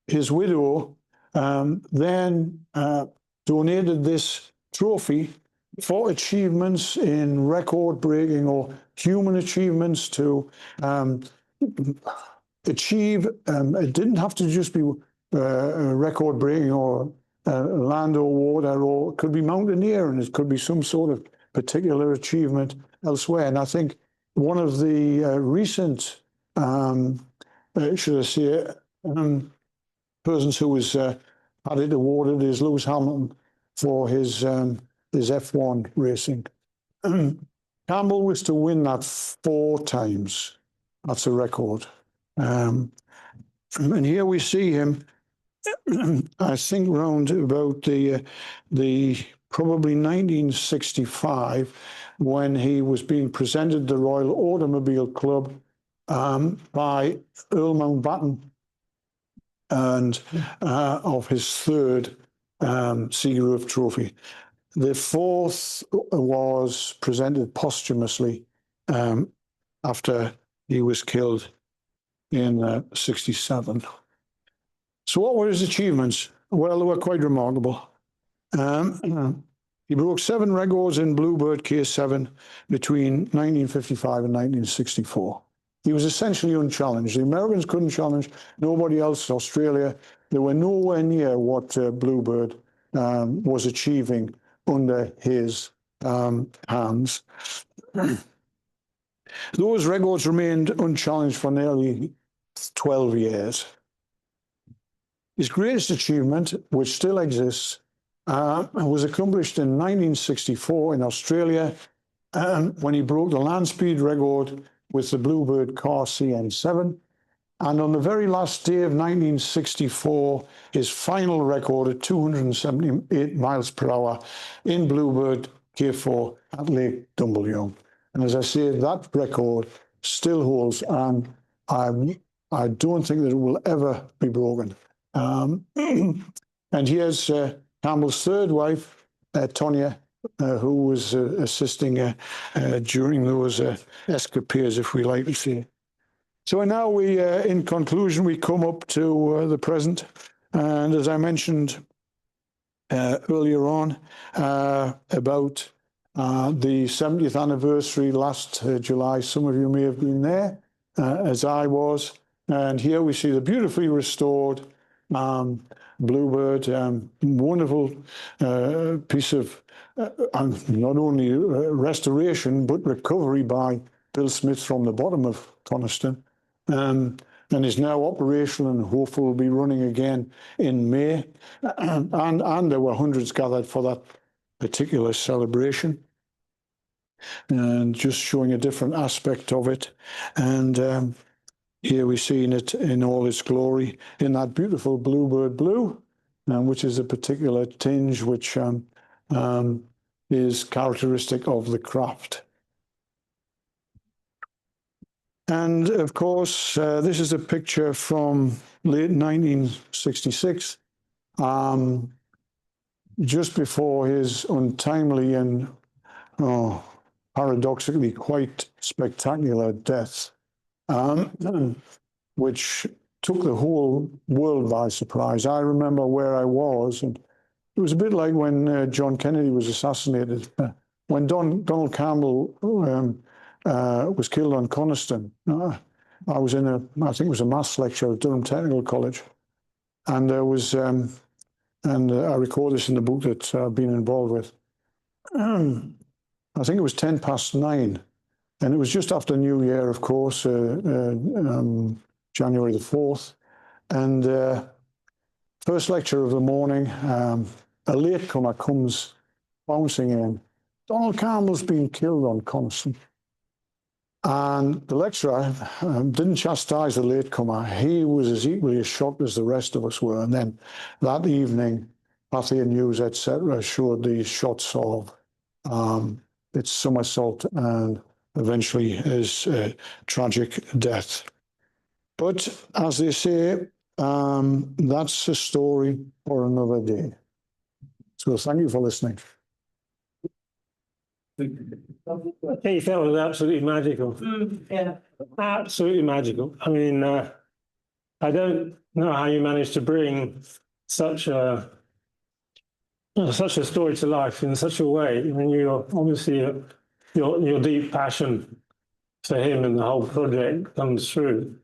his widow then donated this trophy for achievements in record breaking or human achievements to achieve. It didn't have to just be record breaking or land or water, or it could be mountaineering. It could be some sort of particular achievement elsewhere. And I think one of the recent, should I say, persons who was had it awarded is Lewis Hamilton for his F1 racing. Campbell was to win that 4 times. That's a record. And here we see him, I think round about the probably 1965, when he was being presented the Royal Automobile Club by Earl Mountbatten, and of his 3rd Seagrave Trophy. The 4th was presented posthumously after he was killed in '67. So what were his achievements? Well, they were quite remarkable. He broke 7 records in Bluebird K7 between 1955 and 1964. He was essentially unchallenged. The Americans couldn't challenge, nobody else, Australia. They were nowhere near what Bluebird was achieving under his hands. Those records remained unchallenged for nearly 12 years. His greatest achievement, which still exists, was accomplished in 1964 in Australia, when he broke the land speed record with the Bluebird car CN7. And on the very last day of 1964, his final record at 278 miles per hour in Bluebird K4 at Lake Dumbleyoung. And as I say, that record still holds, and I don't think that it will ever be broken. And here's Campbell's 3rd wife, Tonya, who was assisting during those escapades, if we like to say. So now we, in conclusion, we come up to the present. And as I mentioned earlier on, about the 70th anniversary last July, some of you may have been there, as I was. And here we see the beautifully restored Bluebird, wonderful piece of not only restoration, but recovery by Bill Smith from the bottom of Coniston, and is now operational and hopefully will be running again in May. And there were hundreds gathered for that particular celebration, and just showing a different aspect of it. And here we're seeing it in all its glory in that beautiful Bluebird blue, which is a particular tinge which is characteristic of the craft. And of course, this is a picture from late 1966, just before his untimely and paradoxically quite spectacular death. which took the whole world by surprise. I remember where I was, and it was a bit like when John Kennedy was assassinated. When Donald Campbell was killed on Coniston, I was in I think it was a maths lecture at Durham Technical College, and there was, and I record this in the book that I've been involved with. I think it was 9:10, and it was just after New Year, of course, January the 4th, and first lecture of the morning, a latecomer comes bouncing in. Donald Campbell's been killed on Coniston. And the lecturer didn't chastise the latecomer. He was as equally as shocked as the rest of us were. And then that evening, Pathé News, etc., showed these shots of its somersault and eventually his tragic death. But as they say, that's a story for another day. So thank you for listening. He felt it was absolutely magical. Yeah. Absolutely magical. I mean, I don't know how you managed to bring such a story to life in such a way. I mean, you're obviously your deep passion for him and the whole project comes through.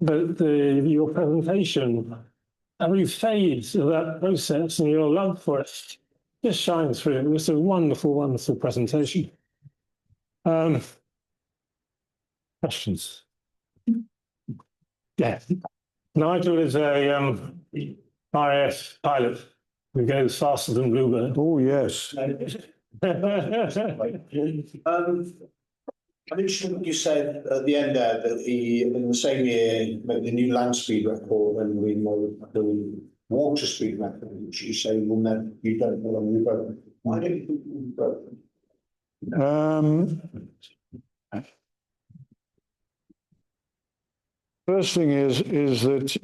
But your presentation, every phase of that process and your love for it just shines through. It was a wonderful, wonderful presentation. Questions? Yeah. Nigel is a RAF pilot who goes faster than Bluebird. Oh, yes. I'm interested in what you said at the end there, that he, in the same year, made the new land speed record and we know the water speed record, which you say you don't know when you broke. Why don't you think you broke? First thing is that,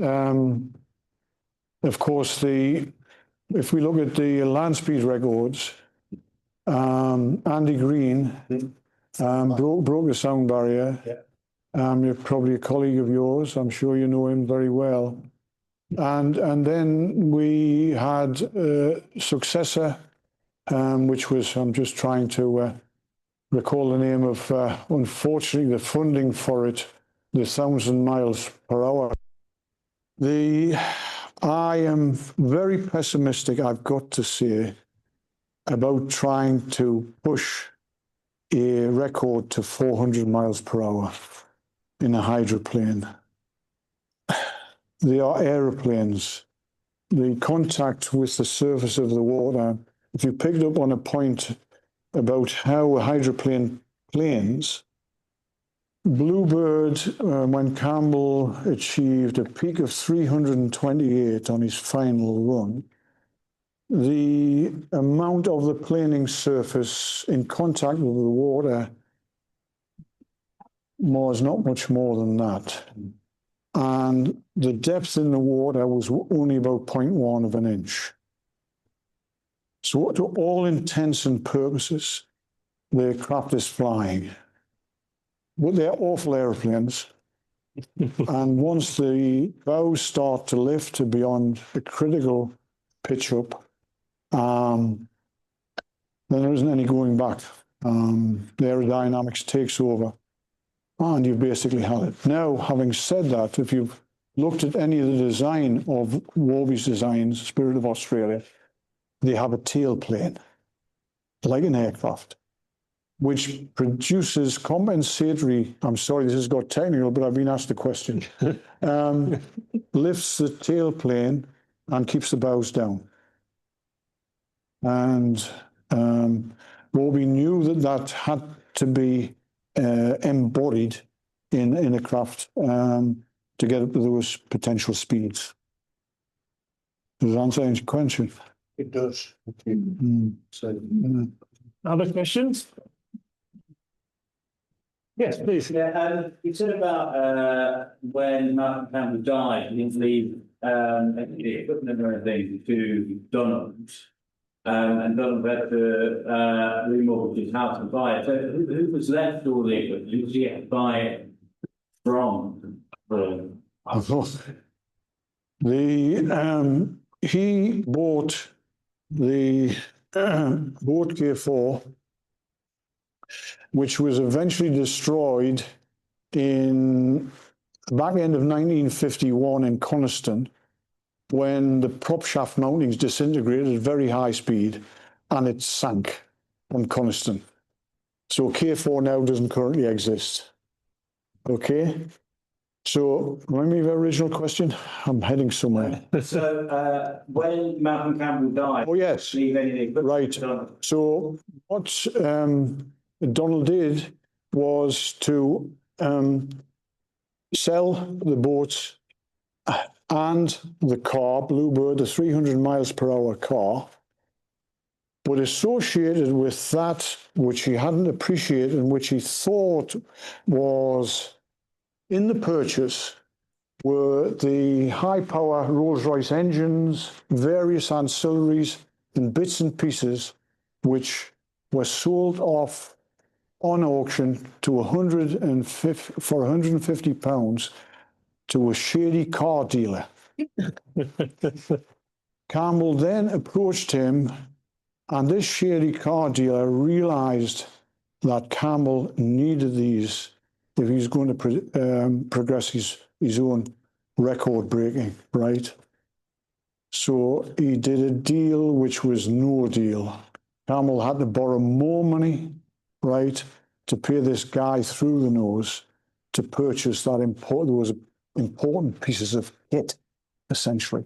of course, if we look at the land speed records, Andy Green broke the sound barrier. Yeah. You're probably a colleague of yours. I'm sure you know him very well. And then we had a successor, which was, I'm just trying to recall the name of, unfortunately, the funding for it, the 1,000 miles per hour. I am very pessimistic, I've got to say, about trying to push a record to 400 miles per hour in a hydroplane. They are aeroplanes. The contact with the surface of the water, if you picked up on a point about how a hydroplane planes, Bluebird, when Campbell achieved a peak of 328 on his final run, the amount of the planing surface in contact with the water was not much more than that. And the depth in the water was only about 0.1 of an inch. So to all intents and purposes, the craft is flying. But they're awful airplanes. And once the bows start to lift to beyond a critical pitch up, then there isn't any going back. The aerodynamics takes over, and you've basically had it. Now, having said that, if you've looked at any of the design of Warby's designs, Spirit of Australia, they have a tailplane, like an aircraft, which produces compensatory, I'm sorry, this has got technical, but I've been asked a question, lifts the tailplane and keeps the bows down. And Warby knew that had to be embodied in a craft to get up to those potential speeds. Does that answer your question? It does. So, Other questions? Yes, please. Yeah, you said about when Malcolm Campbell died, he didn't leave the equipment or anything to Donald. And Donald had to remortgage his house and buy it. So who was left all the equipment? Who was he had to buy it from the. He bought the boat K4, which was eventually destroyed in the back end of 1951 in Coniston, when the prop shaft mountings disintegrated at very high speed and it sank on Coniston. So K4 now doesn't currently exist. Okay? So, remind me of the original question. I'm heading somewhere. So, when Malcolm Campbell died, Oh, yes. leave any of the equipment Right. done? So, what Donald did was to sell the boats and the car, Bluebird, the 300 miles per hour car, but associated with that, which he hadn't appreciated and which he thought was in the purchase, were the high power Rolls-Royce engines, various ancillaries and bits and pieces, which were sold off on auction to for £150 to a shady car dealer. Campbell then approached him, and this shady car dealer realised that Campbell needed these if he's going to progress his own record breaking, right? So he did a deal which was no deal. Campbell had to borrow more money, right, to pay this guy through the nose to purchase that those important pieces of kit, essentially.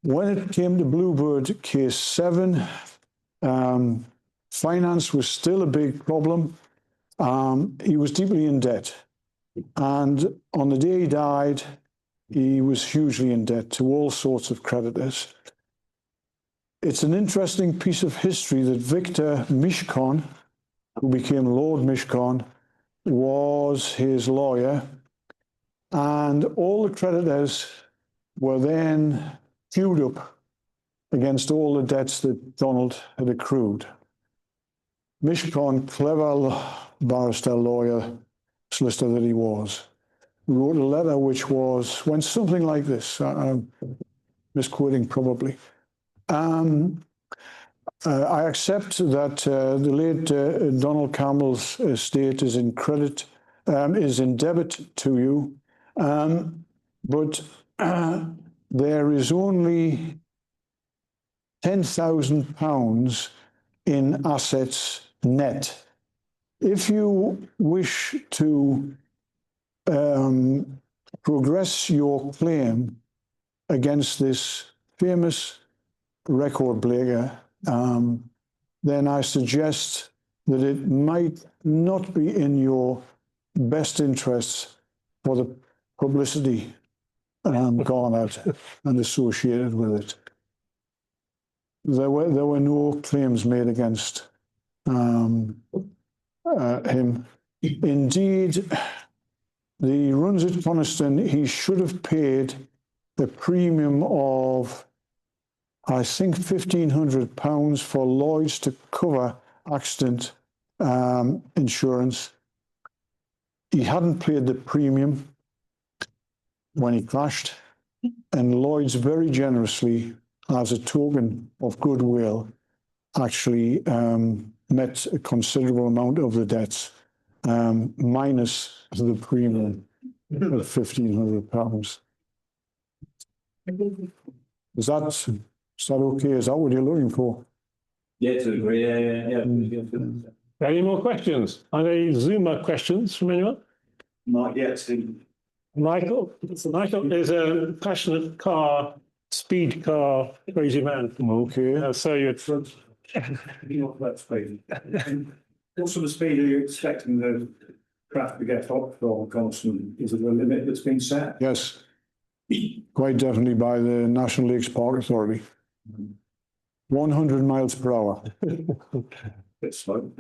When it came to Bluebird Case 7, finance was still a big problem. He was deeply in debt. And on the day he died, he was hugely in debt to all sorts of creditors. It's an interesting piece of history that Victor Mishcon, who became Lord Mishcon, was his lawyer. And all the creditors were then queued up against all the debts that Donald had accrued. Mishcon, clever barrister, lawyer, solicitor that he was, wrote a letter which went something like this. I'm misquoting probably. I accept that the late Donald Campbell's estate is in credit, is in debit to you, but there is only £10,000 in assets net. If you wish to progress your claim against this famous record breaker, then I suggest that it might not be in your best interests for the publicity garnered and associated with it. There were no claims made against him. Indeed, the runs at Coniston, he should have paid a premium of, I think, £1,500 for Lloyd's to cover accident insurance. He hadn't paid the premium when he crashed, and Lloyd's very generously, as a token of goodwill, actually met a considerable amount of the debts, minus the premium of £1,500. Is that okay? Is that what you're looking for? Yeah, to agree. Yeah. Any more questions? Are there any Zoomer questions from anyone? Not yet, Steve. Michael is a passionate speed car crazy man. Okay. So you're Not that speed. What sort of speed are you expecting the craft to get up from Constant? Is it a limit that's been set? Yes, quite definitely by the National Lakes Park Authority. 100 miles per hour. Bit slow.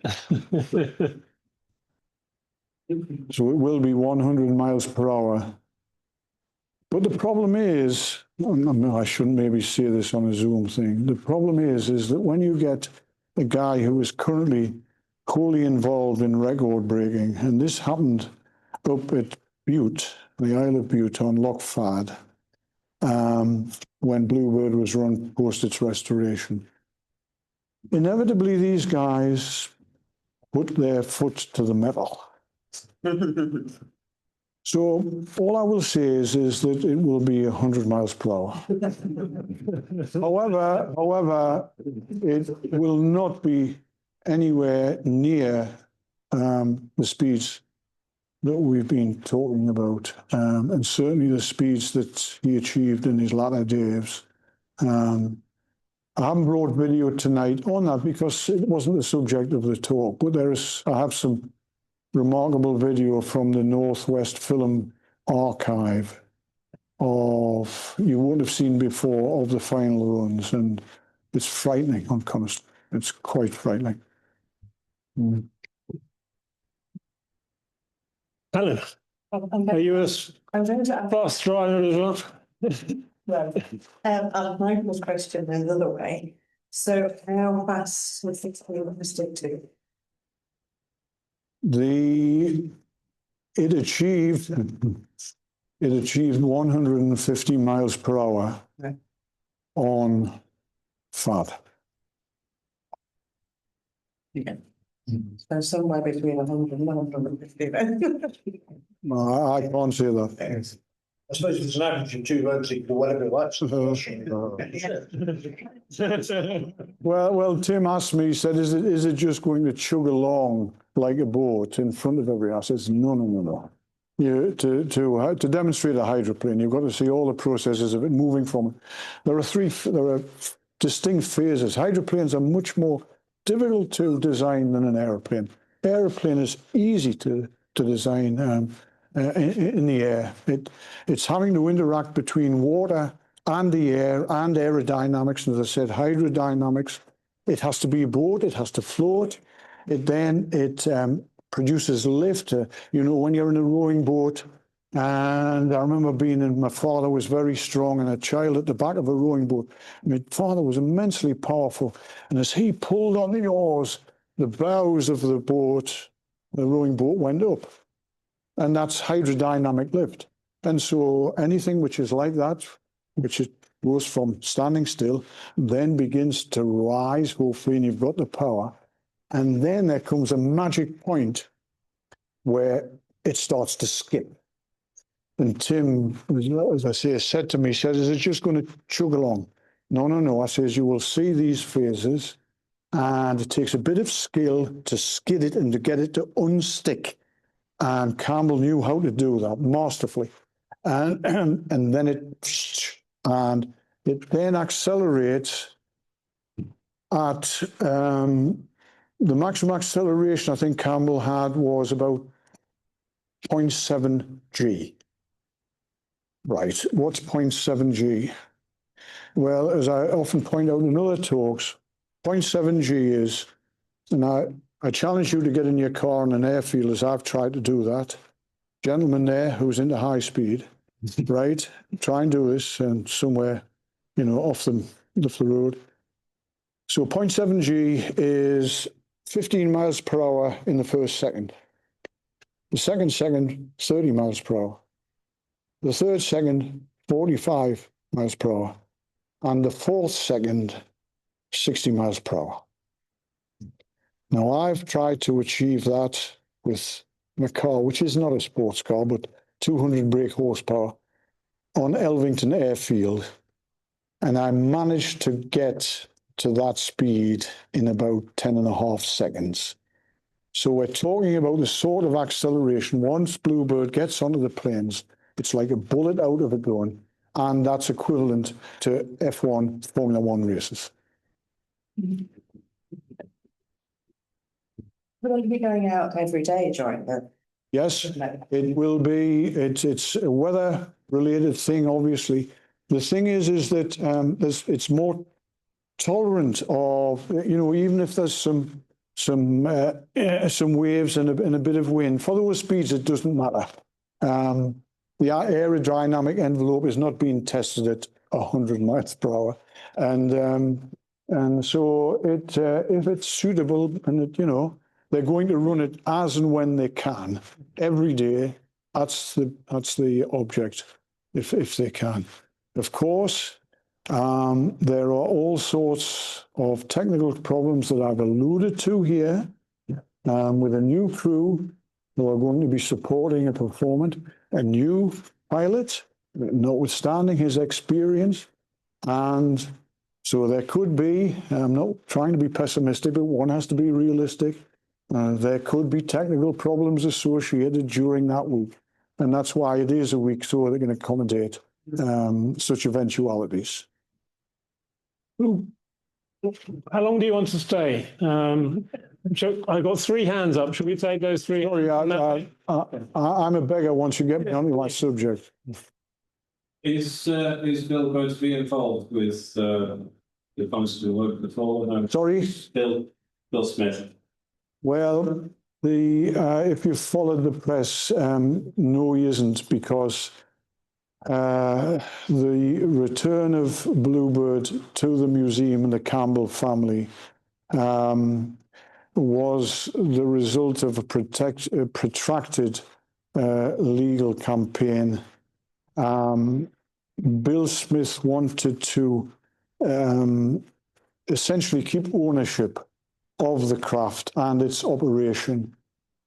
So it will be 100 miles per hour. But the problem is, I shouldn't maybe say this on a Zoom thing. The problem is that when you get a guy who is currently wholly involved in record breaking, and this happened up at Bute, the Isle of Bute on Loch Fad, when Bluebird was run post its restoration. Inevitably, these guys put their foot to the metal. So all I will say is that it will be 100 miles per hour. However, it will not be anywhere near the speeds that we've been talking about, and certainly the speeds that he achieved in his latter days. I haven't brought video tonight on that because it wasn't the subject of the talk, but I have some remarkable video from the Northwest Film Archive you won't have seen before, of the final runs, and it's frightening, I'm honest. It's quite frightening. Helen, are you as fast driver as well? Well, Michael's question the other way. So how fast was it realistic to? It achieved 150 miles per hour Right. on Fad. Yeah. So somewhere between 100 and 150 then. No, I can't say that. I suppose if it's an average of 2 roads equal whatever it likes. Well, Tim asked me, he said, is it just going to chug along like a boat in front of every house? I said, no. To demonstrate a hydroplane, you've got to see all the processes of it moving from it. There are distinct phases. Hydroplanes are much more difficult to design than an aeroplane. Aeroplane is easy to design in the air. It's having to interact between water and the air and aerodynamics. And as I said, hydrodynamics. It has to be a boat. It has to float. It produces lift. When you're in a rowing boat, and I remember my father was very strong, and a child at the back of a rowing boat. My father was immensely powerful, and as he pulled on the oars, the bows of the rowing boat went up, and that's hydrodynamic lift. And so anything which is like that, which it goes from standing still, then begins to rise, hopefully, and you've got the power. And then there comes a magic point where it starts to skip. And Tim, as I say, said to me, is it just going to chug along? No. I says, you will see these phases, and it takes a bit of skill to skid it and to get it to unstick. And Campbell knew how to do that masterfully. And then it then accelerates at the maximum acceleration I think Campbell had was about 0.7 G. Right, what's 0.7 G? Well, as I often point out in other talks, 0.7 G is, and I challenge you to get in your car on an airfield, as I've tried to do that. Gentleman there who's into high speed, right? Try and do this and somewhere, off the road. So 0.7 G is 15 miles per hour in the first second. The second second, 30 miles per hour. The third second, 45 miles per hour. And the fourth second, 60 miles per hour. Now, I've tried to achieve that with my car, which is not a sports car, but 200 brake horsepower on Elvington Airfield. And I managed to get to that speed in about 10.5 seconds. So we're talking about the sort of acceleration. Once Bluebird gets onto the plains, it's like a bullet out of a gun, and that's equivalent to F1 Formula One races. Will you be going out every day during the? Yes, it will be. It's a weather-related thing, obviously. The thing is that it's more tolerant of, even if there's some waves and a bit of wind. For those speeds, it doesn't matter. The aerodynamic envelope is not being tested at 100 miles per hour, and so if it's suitable, and they're going to run it as and when they can every day That's the object, if they can. Of course, there are all sorts of technical problems that I've alluded to here, with a new crew who are going to be supporting a performance, a new pilot, notwithstanding his experience. And so there could be, I'm not trying to be pessimistic, but one has to be realistic. There could be technical problems associated during that week. And that's why it is a week, so they can accommodate such eventualities. How long do you want to stay? I've got 3 hands up. Should we take those 3? Sorry, I'm a beggar once you get me on my subject. Is Bill going to be involved with the constable work at all? No. Sorry? Bill Smith. Well, if you followed the press, no, he isn't, because the return of Bluebird to the museum and the Campbell family was the result of a protracted legal campaign. Bill Smith wanted to essentially keep ownership of the craft and its operation,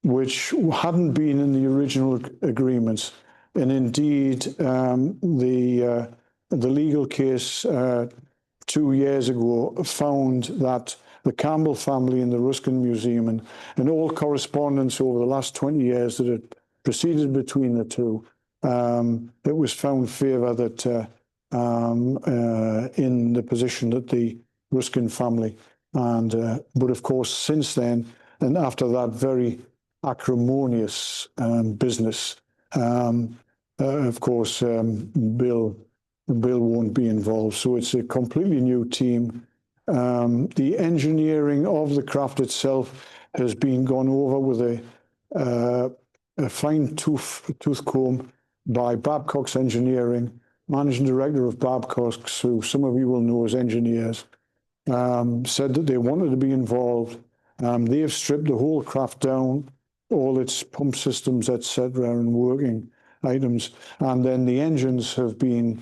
which hadn't been in the original agreements. And indeed, the legal case 2 years ago found that the Campbell family and the Ruskin Museum and all correspondence over the last 20 years that had proceeded between the two, it was found favour that in the position that the Ruskin family, and but of course since then, and after that very acrimonious business, of course Bill won't be involved. So it's a completely new team. The engineering of the craft itself has been gone over with a fine tooth comb by Babcock's Engineering, managing director of Babcock's, who some of you will know as engineers, said that they wanted to be involved. They have stripped the whole craft down, all its pump systems, etc., and working items, and then the engines have been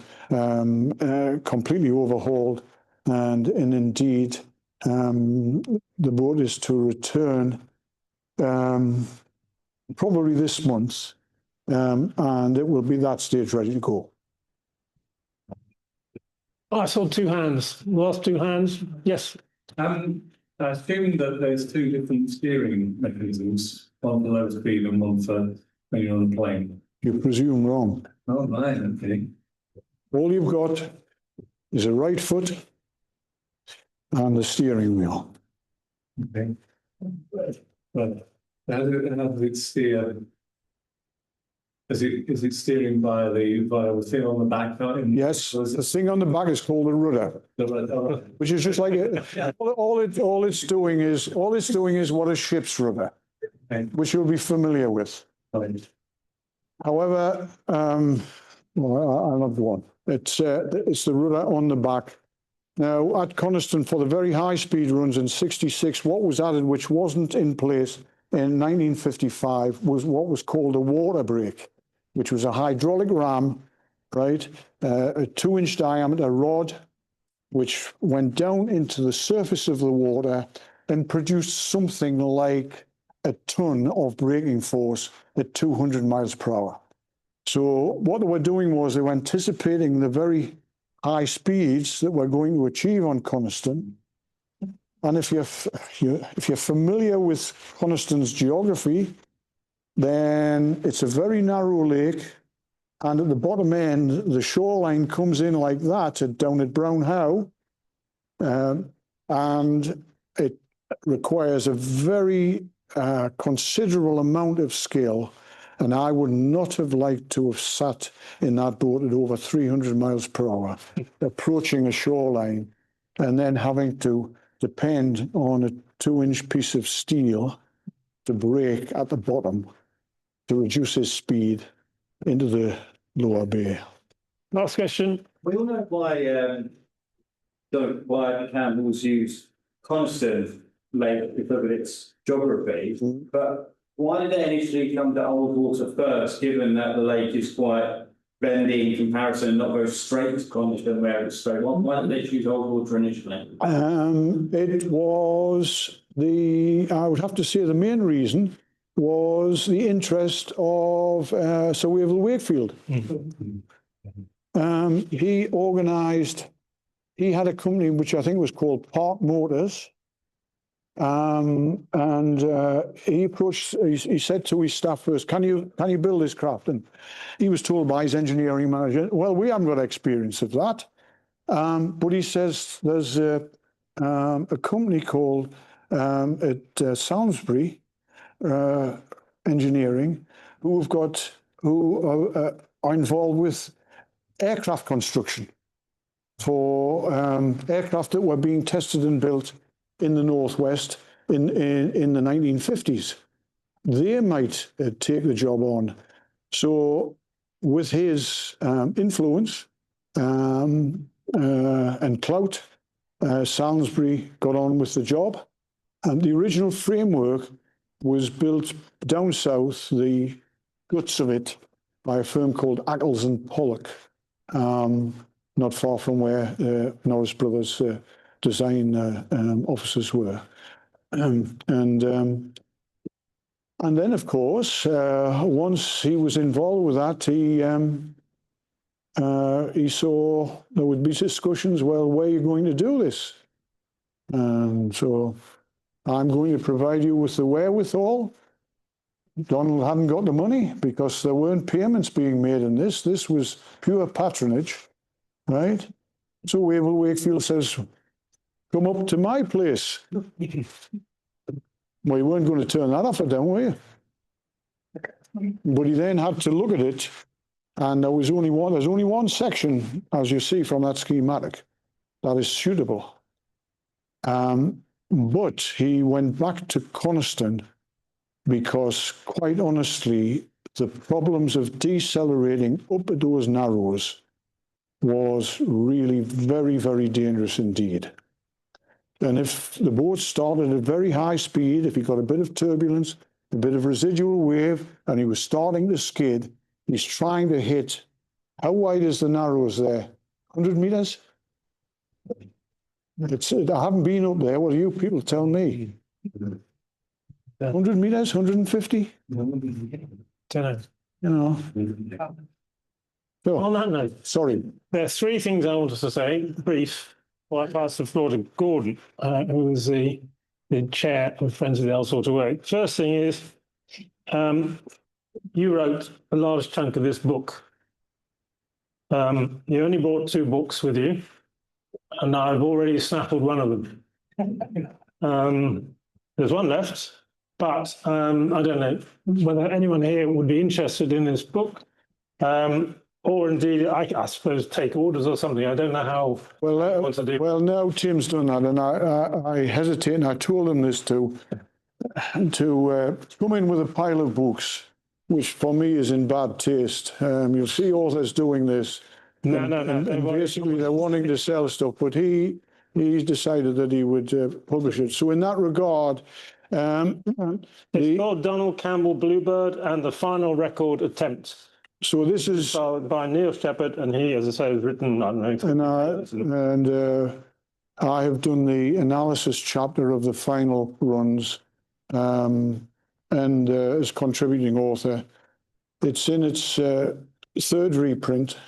completely overhauled, and indeed the boat is to return probably this month, and it will be that stage ready to go. Oh, I saw 2 hands. Last 2 hands. Yes. Assuming that there's 2 different steering mechanisms, one for low speed and one for when you're on a plane. You presume wrong. Oh, right, okay. All you've got is a right foot and the steering wheel. Okay. But how does it steer? Is it steering via the thing on the back? Yes, the thing on the back is called a rudder, which is just like all it's doing is what a ship's rudder, which you'll be familiar with. However, well, I'll have one. It's the rudder on the back. Now at Coniston, for the very high speed runs in '66, what was added, which wasn't in place in 1955, was what was called a water brake, which was a hydraulic ram, right? A 2-inch diameter rod, which went down into the surface of the water and produced something like a ton of braking force at 200 miles per hour. So what they were doing was they were anticipating the very high speeds that we're going to achieve on Coniston. And if you're familiar with Coniston's geography, then it's a very narrow lake, and at the bottom end, the shoreline comes in like that down at Brown Howe, and it requires a very considerable amount of skill, and I would not have liked to have sat in that boat at over 300 miles per hour, approaching a shoreline, and then having to depend on a 2-inch piece of steel to brake at the bottom to reduce his speed into the lower bay. Last question. We all know why the Campbells use constant lake because of its geography, but Why did they initially come to Ullswater first, given that the lake is quite bendy in comparison, not very straight as Coniston, where it's straight? Why did they choose Ullswater initially? It was I would have to say the main reason was the interest of Sir Wavell Wakefield. He organised, he had a company which I think was called Park Motors. And he approached, he said to his staff first, can you build this craft? And he was told by his engineering manager, well, we haven't got experience of that. But he says there's a company called at Salisbury Engineering who are involved with aircraft construction for aircraft that were being tested and built in the Northwest in the 1950s. They might take the job on. So with his influence and clout, Salisbury got on with the job. And the original framework was built down south, the guts of it, by a firm called Ackles and Pollock, not far from where Norris Brothers design offices were. And then, of course, once he was involved with that, he saw there would be discussions, well, where are you going to do this? So I'm going to provide you with the wherewithal. Donald hadn't got the money because there weren't payments being made in this. This was pure patronage, right? So Wavell Wakefield says, come up to my place. Well, you weren't going to turn that offer down, were you? But he then had to look at it, and there's only one section, as you see from that schematic, that is suitable. But he went back to Coniston because, quite honestly, the problems of decelerating up at those narrows was really very, very dangerous indeed. And if the boat started at very high speed, if he got a bit of turbulence, a bit of residual wave, and he was starting to skid, he's trying to hit, how wide is the narrows there? 100 metres? I haven't been up there. What do you people tell me? 100 metres, 150? Don't know. You know. So, On that note, sorry. there are three things I wanted to say, brief, before I pass the floor to Gordon, who is the chair of Friends of the Ullswater Way. First thing is, you wrote a large chunk of this book. You only brought 2 books with you, and I've already snaffled one of them. There's one left, but I don't know whether anyone here would be interested in this book. Or indeed, I suppose take orders or something. I don't know how. Well, now Tim's done that, and I hesitate. And I told him this to come in with a pile of books, which for me is in bad taste. You'll see authors doing this. No. And basically, they're wanting to sell stuff, but he's decided that he would publish it. So in that regard, it's called Donald Campbell Bluebird and the Final Record Attempt. So this is by Neil Shepherd, and he, as I say, has written. I don't know. I have done the analysis chapter of the final runs, and as contributing author, it's in its 3rd reprint.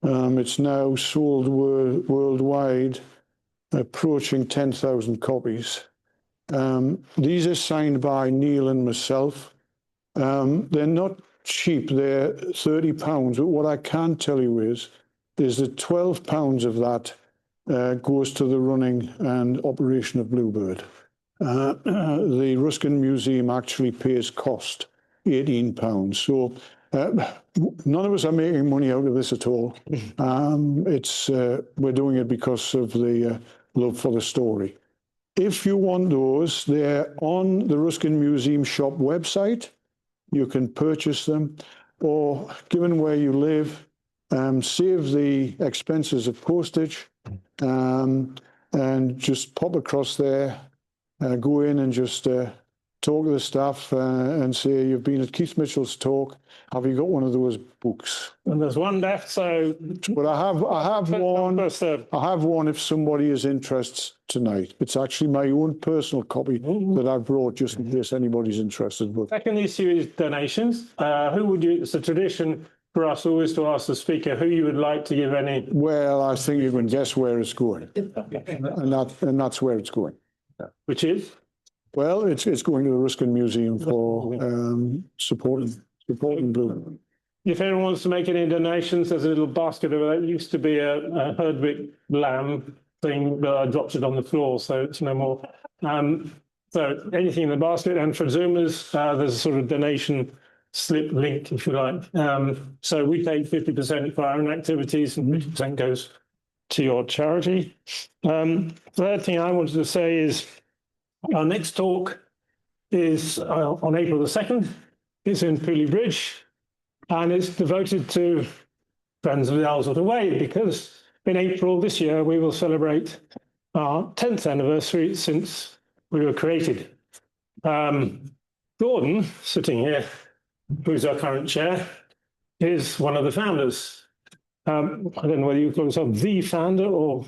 It's now sold worldwide, approaching 10,000 copies. These are signed by Neil and myself. They're not cheap, they're £30, but what I can tell you is that £12 of that goes to the running and operation of Bluebird. The Ruskin Museum actually pays cost, £18. So none of us are making money out of this at all. We're doing it because of the love for the story. If you want those, they're on the Ruskin Museum shop website. You can purchase them, or given where you live, save the expenses of postage, and just pop across there, go in and just talk to the staff and say, you've been at Keith Mitchell's talk. Have you got one of those books? And there's one left, so. But I have one. First serve. I have one if somebody is interested tonight. It's actually my own personal copy that I brought just in case anybody's interested. But Second issue is donations. Who would you, it's a tradition for us always to ask the speaker who you would like to give any. well, I think you can guess where it's going, and that's where it's going. Which is? Well, it's going to the Ruskin Museum for supporting Blue. If anyone wants to make any donations, there's a little basket over there. It used to be a Herdwick lamb thing, but I dropped it on the floor, so it's no more. So anything in the basket. And for Zoomers, there's a sort of donation slip link, if you like. So we take 50% for our own activities and 50% goes to your charity. Third thing I wanted to say is our next talk is on April the 2nd. It's in Pooley Bridge, and it's devoted to Friends of the Ullswater Way, because in April this year we will celebrate our 10th anniversary since we were created. Gordon, sitting here, who's our current chair, is one of the founders. I don't know whether you call yourself the founder or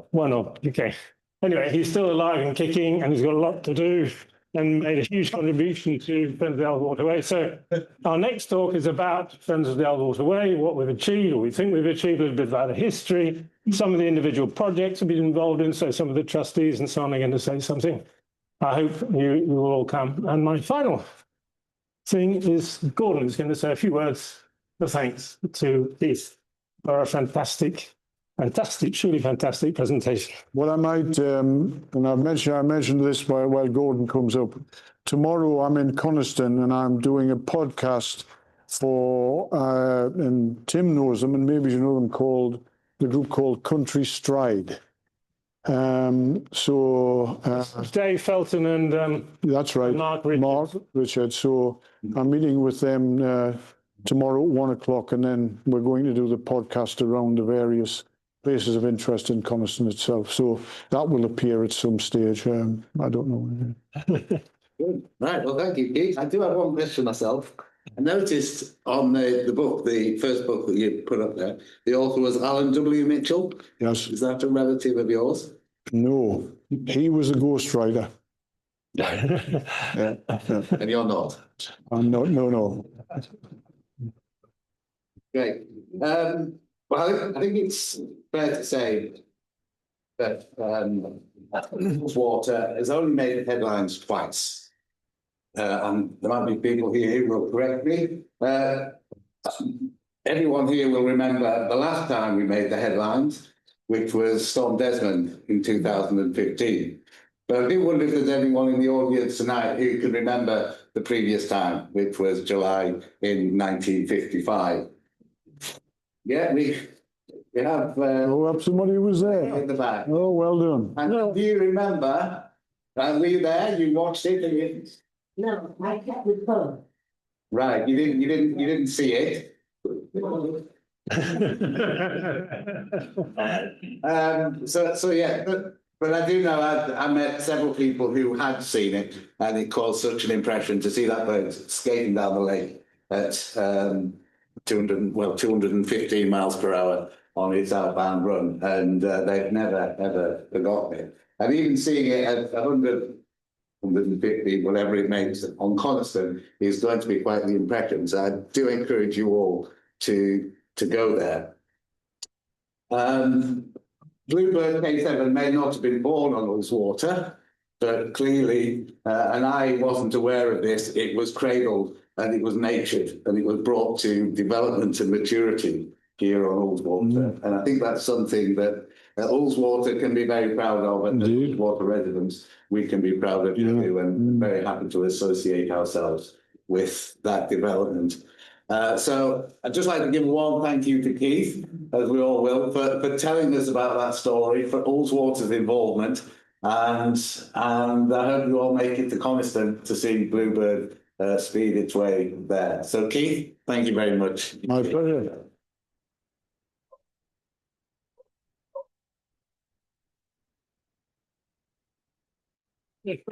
one of. Okay. Anyway, he's still alive and kicking, and he's got a lot to do and made a huge contribution to Friends of the Ullswater Way. So our next talk is about Friends of the Ullswater Way, what we've achieved, or we think we've achieved, a little bit about the history, some of the individual projects we've been involved in, so some of the trustees and so on are going to say something. I hope you will all come. And my final thing is Gordon is going to say a few words of thanks to Keith for a fantastic, truly fantastic presentation. What I might, and I mentioned this while Gordon comes up. Tomorrow I'm in Coniston and I'm doing a podcast for, and Tim knows them, and maybe you know them, called the group called Country Stride. Dave Felton and that's right, Mark Richard. So I'm meeting with them tomorrow at 1 o'clock, and then we're going to do the podcast around the various places of interest in Coniston itself. So that will appear at some stage. I don't know. Good. Right. Well, thank you, Keith. I do have one question myself. I noticed on the book, the first book that you put up there, the author was Alan W. Mitchell. Yes. Is that a relative of yours? No, he was a ghostwriter. Yeah. And you're not? I'm not, no. Great. Well, I think it's fair to say that Ullswater has only made headlines twice. And there might be people here who will correct me. Everyone here will remember the last time we made the headlines, which was Storm Desmond in 2015. But I do wonder if there's anyone in the audience tonight who can remember the previous time, which was July in 1955. Yeah, we have... somebody who was there. In the back. Oh, well done. And do you remember, were you there? You watched it? No, I kept the phone. Right, you didn't see it. So yeah, but I do know I met several people who had seen it, and it caused such an impression to see that bird skating down the lake at 215 miles per hour on its outbound run, and they've never ever forgotten it. And even seeing it at 150, whatever it makes on Coniston, is going to be quite the impression. So I do encourage you all to go there. Bluebird K7 may not have been born on Ullswater, but clearly, and I wasn't aware of this, it was cradled and it was natured and it was brought to development and maturity here on Ullswater. And I think that's something that Ullswater can be very proud of, and Ullswater residents, we can be proud of too, and very happy to associate ourselves with that development. So I'd just like to give one thank you to Keith, as we all will, for telling us about that story, for Ullswater's involvement, and I hope you all make it to Coniston to see Bluebird speed its way there. So Keith, thank you very much. My pleasure.